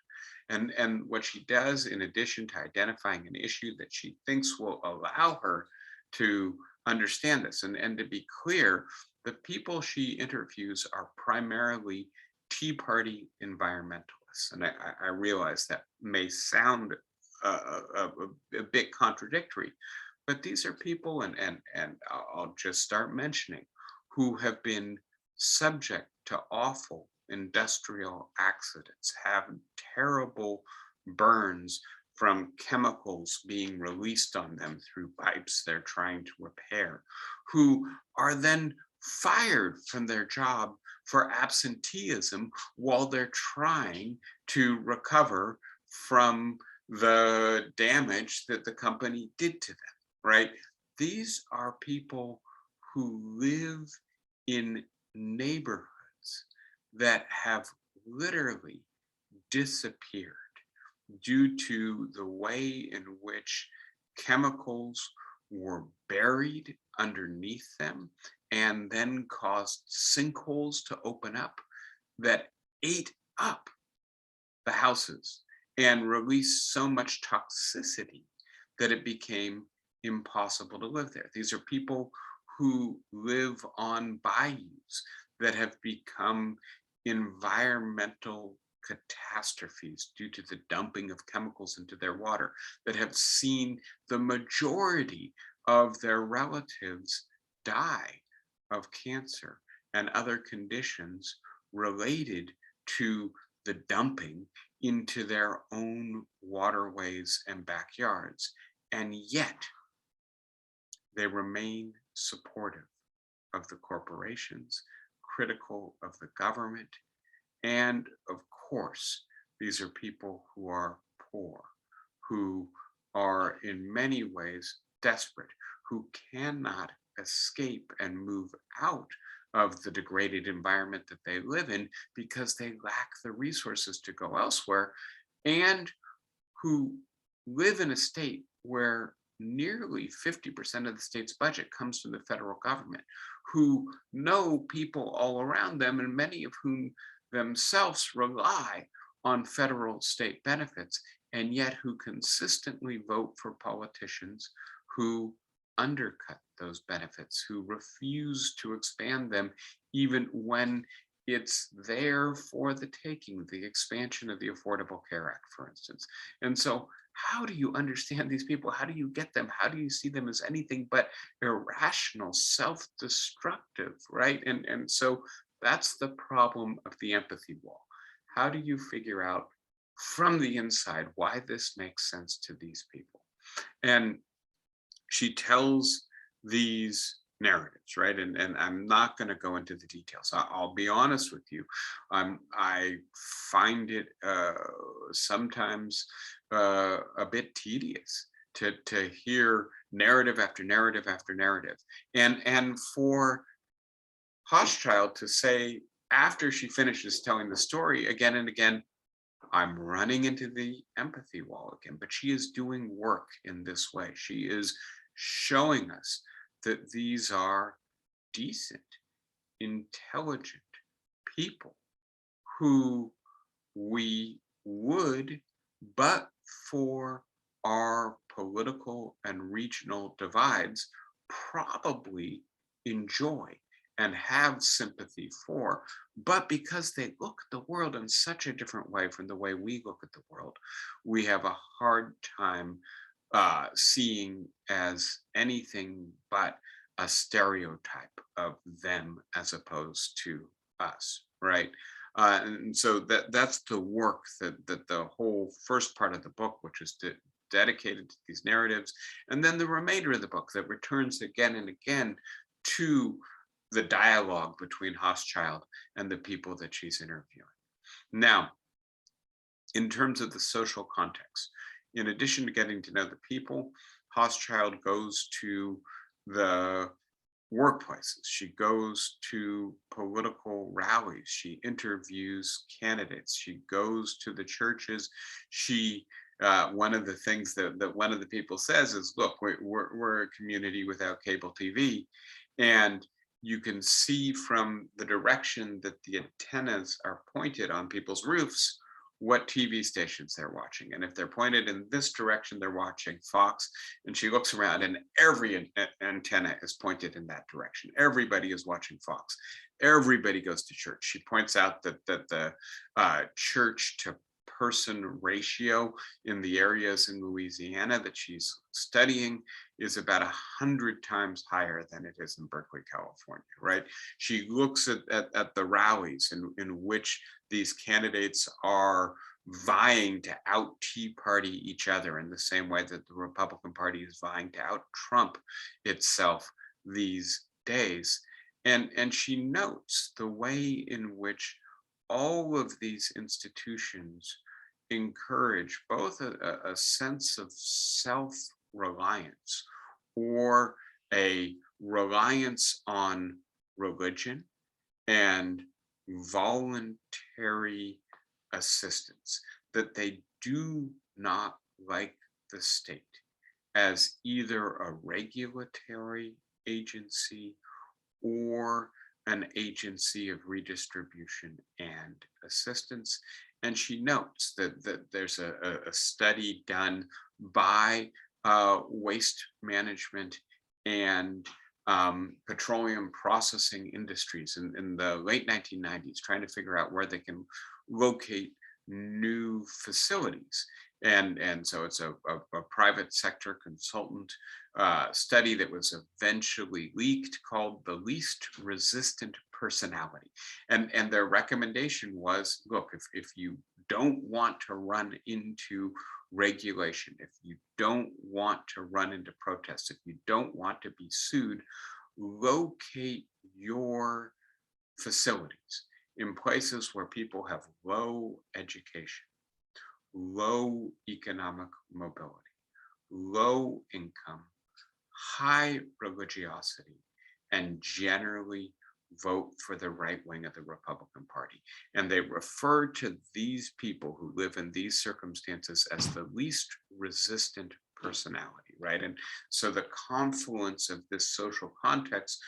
And what she does, in addition to identifying an issue that she thinks will allow her to understand this, and to be clear, the people she interviews are primarily Tea Party environmentalists. And I realize that may sound a bit contradictory, but these are people, and I'll just start mentioning, who have been subject to awful industrial accidents, have terrible burns from chemicals being released on them through pipes they're trying to repair, who are then fired from their job for absenteeism while they're trying to recover from the damage that the company did to them, right? These are people who live in neighborhoods that have literally disappeared due to the way in which chemicals were buried underneath them and then caused sinkholes to open up that ate up the houses and released so much toxicity that it became impossible to live there. These are people who live on bayous that have become environmental catastrophes due to the dumping of chemicals into their water, that have seen the majority of their relatives die of cancer and other conditions related to the dumping into their own waterways and backyards. And yet they remain supportive of the corporations, critical of the government. And of course, these are people who are poor, who are in many ways desperate, who cannot escape and move out of the degraded environment that they live in because they lack the resources to go elsewhere, and who live in a state where nearly 50% of the state's budget comes from the federal government, who know people all around them, and many of whom themselves rely on federal state benefits, and yet who consistently vote for politicians who undercut those benefits, who refuse to expand them, even when it's there for the taking, the expansion of the Affordable Care Act, for instance. And so how do you understand these people? How do you get them? How do you see them as anything but irrational, self-destructive, right? And so that's the problem of the empathy wall. How do you figure out from the inside why this makes sense to these people? And she tells these narratives, right? And I'm not going to go into the details. I'll be honest with you. I find it sometimes a bit tedious to hear narrative after narrative after narrative, and for Hochschild to say after she finishes telling the story again and again, I'm running into the empathy wall again. But she is doing work in this way. She is showing us that these are decent, intelligent people who we would, but for our political and regional divides, probably enjoy and have sympathy for. But because they look at the world in such a different way from the way we look at the world, we have a hard time seeing as anything but a stereotype of them as opposed to us, right? And so that's the work that the whole first part of the book, which is dedicated to these narratives, and then the remainder of the book that returns again and again to the dialogue between Hochschild and the people that she's interviewing. Now, in terms of the social context, in addition to getting to know the people, Hochschild goes to the workplaces. She goes to political rallies. She interviews candidates. She goes to the churches. She one of the things that one of the people says is, look, we're a community without cable TV. And you can see from the direction that the antennas are pointed on people's roofs what TV stations they're watching. And if they're pointed in this direction, they're watching Fox. And she looks around and every antenna is pointed in that direction. Everybody is watching Fox. Everybody goes to church. She points out that the church to person ratio in the areas in Louisiana that she's studying is about 100 times higher than it is in Berkeley, California, right? She looks at the rallies in which these candidates are vying to out Tea Party each other in the same way that the Republican Party is vying to out Trump itself these days. And she notes the way in which all of these institutions encourage both a sense of self-reliance or a reliance on religion and voluntary assistance, that they do not like the state as either a regulatory agency or an agency of redistribution and assistance. And she notes that there's a study done by waste management and petroleum processing industries in the late 1990s, trying to figure out where they can locate new facilities. And so it's a private sector consultant study that was eventually leaked called the least resistant personality. And their recommendation was, look, if you don't want to run into regulation, if you don't want to run into protests, if you don't want to be sued, locate your facilities in places where people have low education, low economic mobility, low income, high religiosity, and generally vote for the right wing of the Republican Party. And they refer to these people who live in these circumstances as the least resistant personality, right? And so the confluence of this social context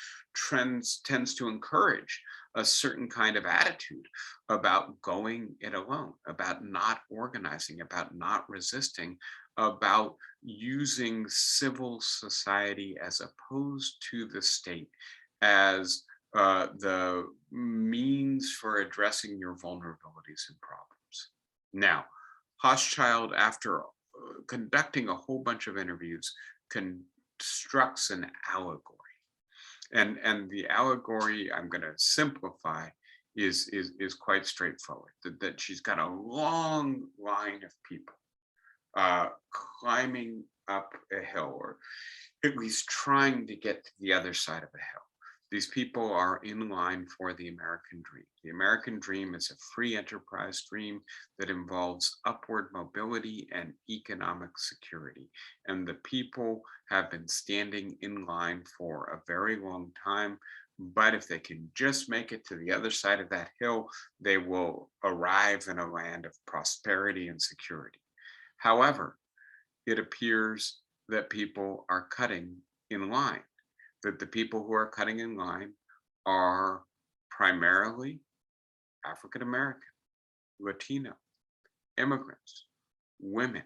tends to encourage a certain kind of attitude about going it alone, about not organizing, about not resisting, about using civil society as opposed to the state as the means for addressing your vulnerabilities and problems. Now, Hochschild, after conducting a whole bunch of interviews, constructs an allegory. And the allegory, I'm going to simplify, is quite straightforward. That she's got a long line of people climbing up a hill, or at least trying to get to the other side of a hill. These people are in line for the American dream. The American dream is a free enterprise dream that involves upward mobility and economic security. And the people have been standing in line for a very long time. But if they can just make it to the other side of that hill, they will arrive in a land of prosperity and security. However, it appears that people are cutting in line, that the people who are cutting in line are primarily African American, Latino, immigrants, women,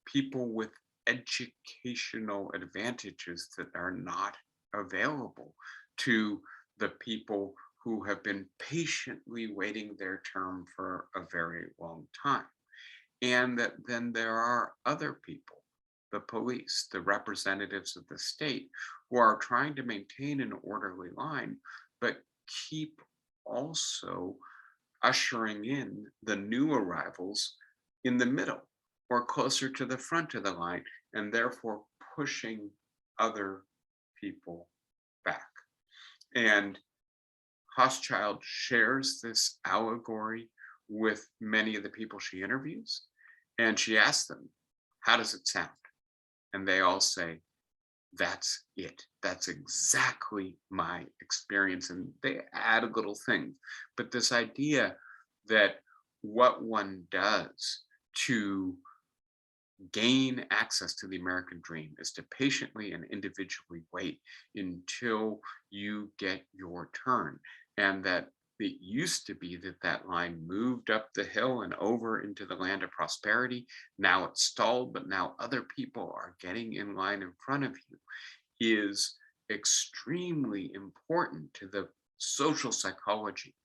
people with educational advantages that are not available to the people who have been patiently waiting their term for a very long time. And that then there are other people, the police, the representatives of the state, who are trying to maintain an orderly line, but keep also ushering in the new arrivals in the middle or closer to the front of the line, and therefore pushing other people back. And Hochschild shares this allegory with many of the people she interviews, and she asks them, how does it sound? And they all say, that's it. That's exactly my experience. And they add a little thing. But this idea that what one does to gain access to the American dream is to patiently and individually wait until you get your turn. And that it used to be that that line moved up the hill and over into the land of prosperity. Now it's stalled, but now other people are getting in line in front of you, is extremely important to the social psychology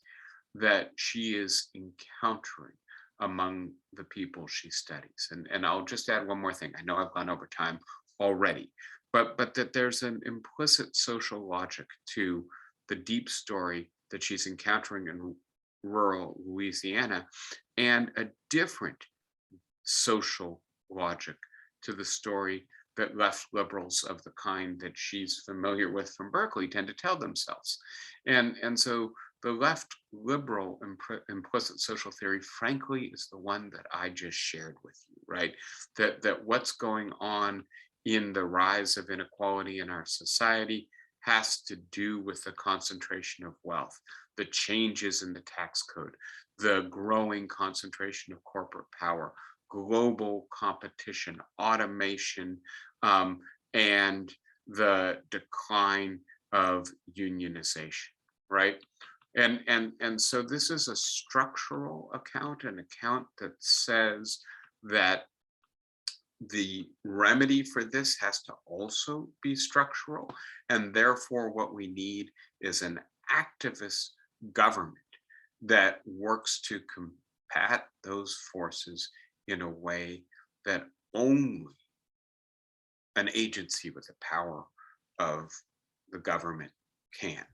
that she is encountering among the people she studies. And I'll just add one more thing. I know I've gone over time already, but that there's an implicit social logic to the deep story that she's encountering in rural Louisiana, and a different social logic to the story that left liberals of the kind that she's familiar with from Berkeley tend to tell themselves. And so the left liberal implicit social theory, frankly, is the one that I just shared with you, right? That what's going on in the rise of inequality in our society has to do with the concentration of wealth, the changes in the tax code, the growing concentration of corporate power, global competition, automation, and the decline of unionization, right? And so this is a structural account, an account that says that the remedy for this has to also be structural, and therefore what we need is an activist government that works to combat those forces in a way that only an agency with the power of the government can.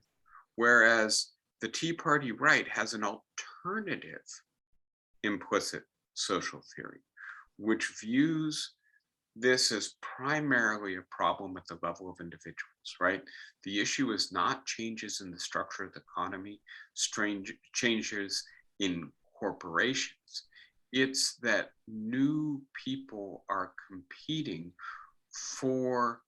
Whereas the Tea Party right has an alternative implicit social theory, which views this is primarily a problem at the level of individuals, right? The issue is not changes in the structure of the economy, strange changes in corporations. It's that new people are competing for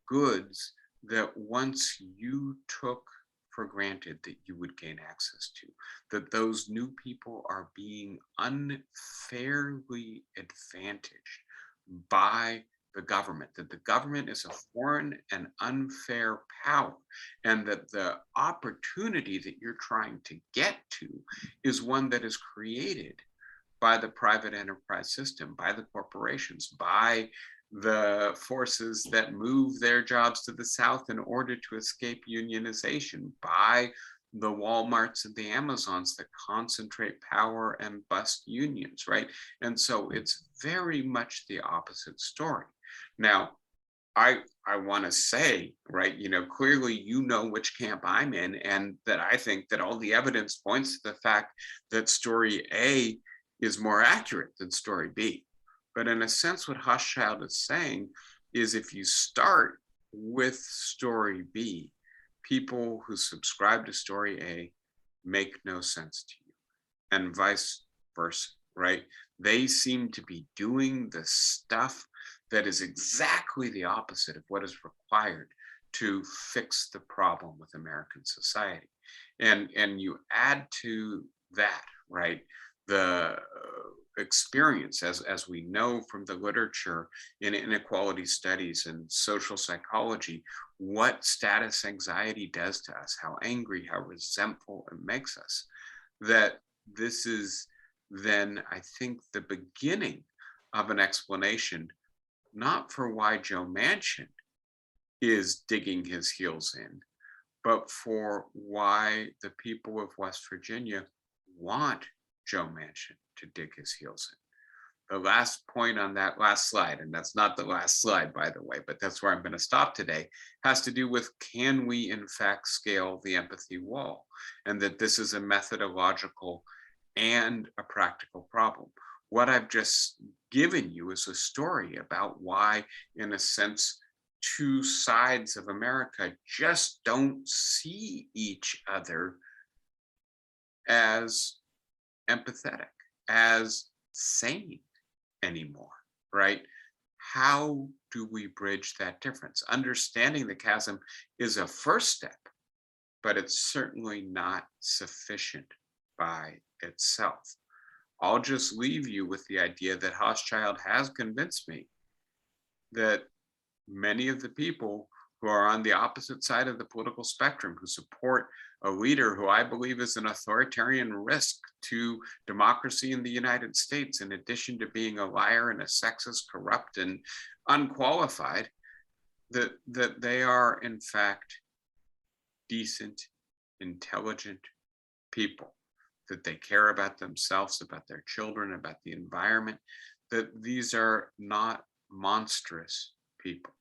goods that once you took for granted that you would gain access to, that those new people are being unfairly advantaged by the government, that the government is a foreign and unfair power, and that the opportunity that you're trying to get to is one that is created by the private enterprise system, by the corporations, by the forces that move their jobs to the South in order to escape unionization, by the Walmarts and the Amazons that concentrate power and bust unions, right? And so it's very much the opposite story. Now, I want to say, right, clearly you know which camp I'm in, and that I think that all the evidence points to the fact that story A is more accurate than story B. But in a sense, what Hochschild is saying is if you start with story B, people who subscribe to story A make no sense to you, and vice versa, right? They seem to be doing the stuff that is exactly the opposite of what is required to fix the problem with American society. And you add to that, right, the experience, as we know from the literature in inequality studies and social psychology, what status anxiety does to us, how angry, how resentful it makes us, that this is then, I think, the beginning of an explanation, not for why Joe Manchin is digging his heels in, but for why the people of West Virginia want Joe Manchin to dig his heels in. The last point on that last slide, and that's not the last slide, by the way, but that's where I'm going to stop today, has to do with, can we in fact scale the empathy wall? And that this is a methodological and a practical problem. What I've just given you is a story about why, in a sense, two sides of America just don't see each other as empathetic, as sane anymore, right? How do we bridge that difference? Understanding the chasm is a first step, but it's certainly not sufficient by itself. I'll just leave you with the idea that Hochschild has convinced me that many of the people who are on the opposite side of the political spectrum, who support a leader who I believe is an authoritarian risk to democracy in the United States, in addition to being a liar and a sexist, corrupt, and unqualified, that they are in fact decent, intelligent people, that they care about themselves, about their children, about the environment, that these are not monstrous people.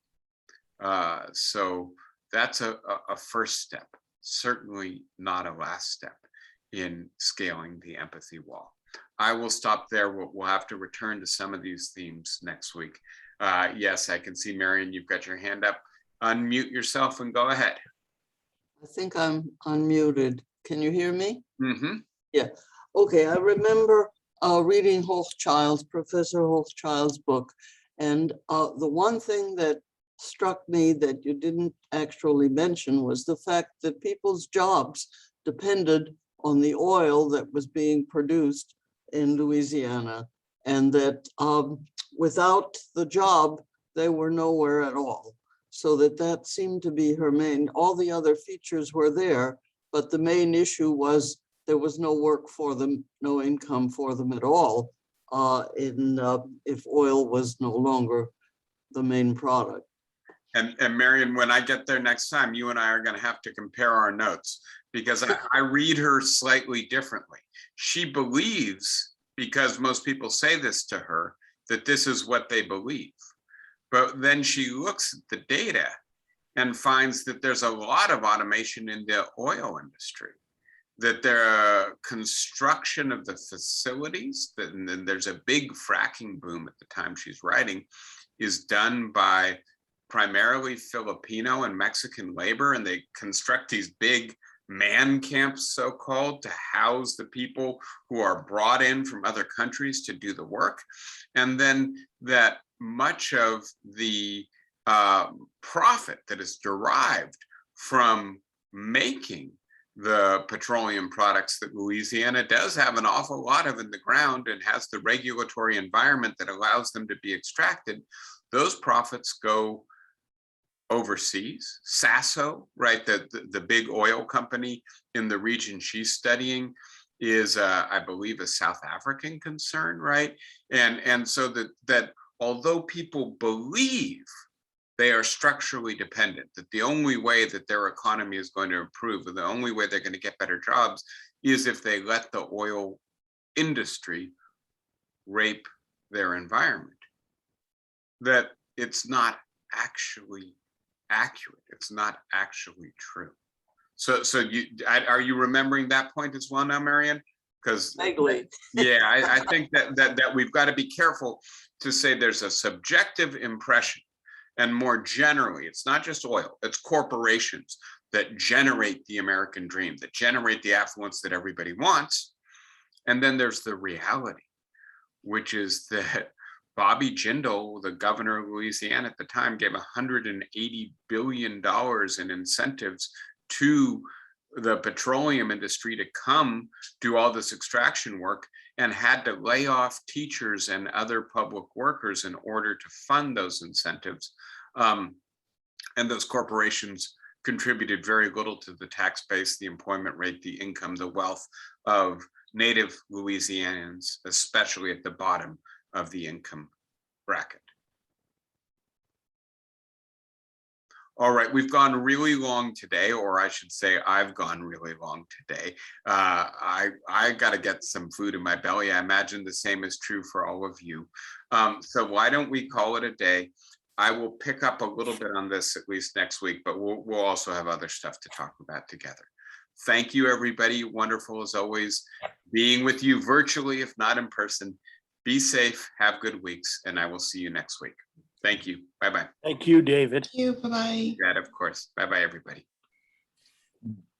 So that's a first step, certainly not a last step in scaling the empathy wall. I will stop there. We'll have to return to some of these themes next week. Yes, I can see, Marion, you've got your hand up. Unmute yourself and go ahead. I think I'm unmuted. Can you hear me? Mm-hmm. Yeah. Okay. I remember reading Professor Hochschild's book. And the one thing that struck me that you didn't actually mention was the fact that people's jobs depended on the oil that was being produced in Louisiana, and that without the job, they were nowhere at all. So that seemed to be her main, all the other features were there, but the main issue was there was no work for them, no income for them at all, if oil was no longer the main product. And Marion, when I get there next time, you and I are going to have to compare our notes, because I read her slightly differently. She believes because most people say this to her, that this is what they believe. But then she looks at the data and finds that there's a lot of automation in the oil industry, that the construction of the facilities, and then there's a big fracking boom at the time she's writing, is done by primarily Filipino and Mexican labor, and they construct these big man camps, so-called, to house the people who are brought in from other countries to do the work. And then that much of the profit that is derived from making the petroleum products that Louisiana does have an awful lot of in the ground and has the regulatory environment that allows them to be extracted, those profits go overseas. Sasso, right, the big oil company in the region she's studying, is I believe a South African concern, right? And so that although people believe they are structurally dependent, that the only way that their economy is going to improve, and the only way they're going to get better jobs, is if they let the oil industry rape their environment, that it's not actually accurate. It's not actually true. So are you remembering that point as well now, Marianne? Because yeah, I think that we've got to be careful to say there's a subjective impression, and more generally, it's not just oil, it's corporations that generate the American dream, that generate the affluence that everybody wants. And then there's the reality, which is that Bobby Jindal, the governor of Louisiana at the time, gave $180 billion in incentives to the petroleum industry to come do all this extraction work, and had to lay off teachers and other public workers in order to fund those incentives. And those corporations contributed very little to the tax base, the employment rate, the income, the wealth of native Louisianans, especially at the bottom of the income bracket. All right, we've gone really long today, or I should say I've gone really long today. I got to get some food in my belly. I imagine the same is true for all of you. So why don't we call it a day? I will pick up a little bit on this at least next week, but we'll also have other stuff to talk about together. Thank you, everybody. Wonderful as always being with you virtually, if not in person. Be safe, have good weeks, and I will see you next week. Thank you. Bye-bye. Thank you, David. Thank you. Bye-bye. Yeah, of course. Bye-bye, everybody.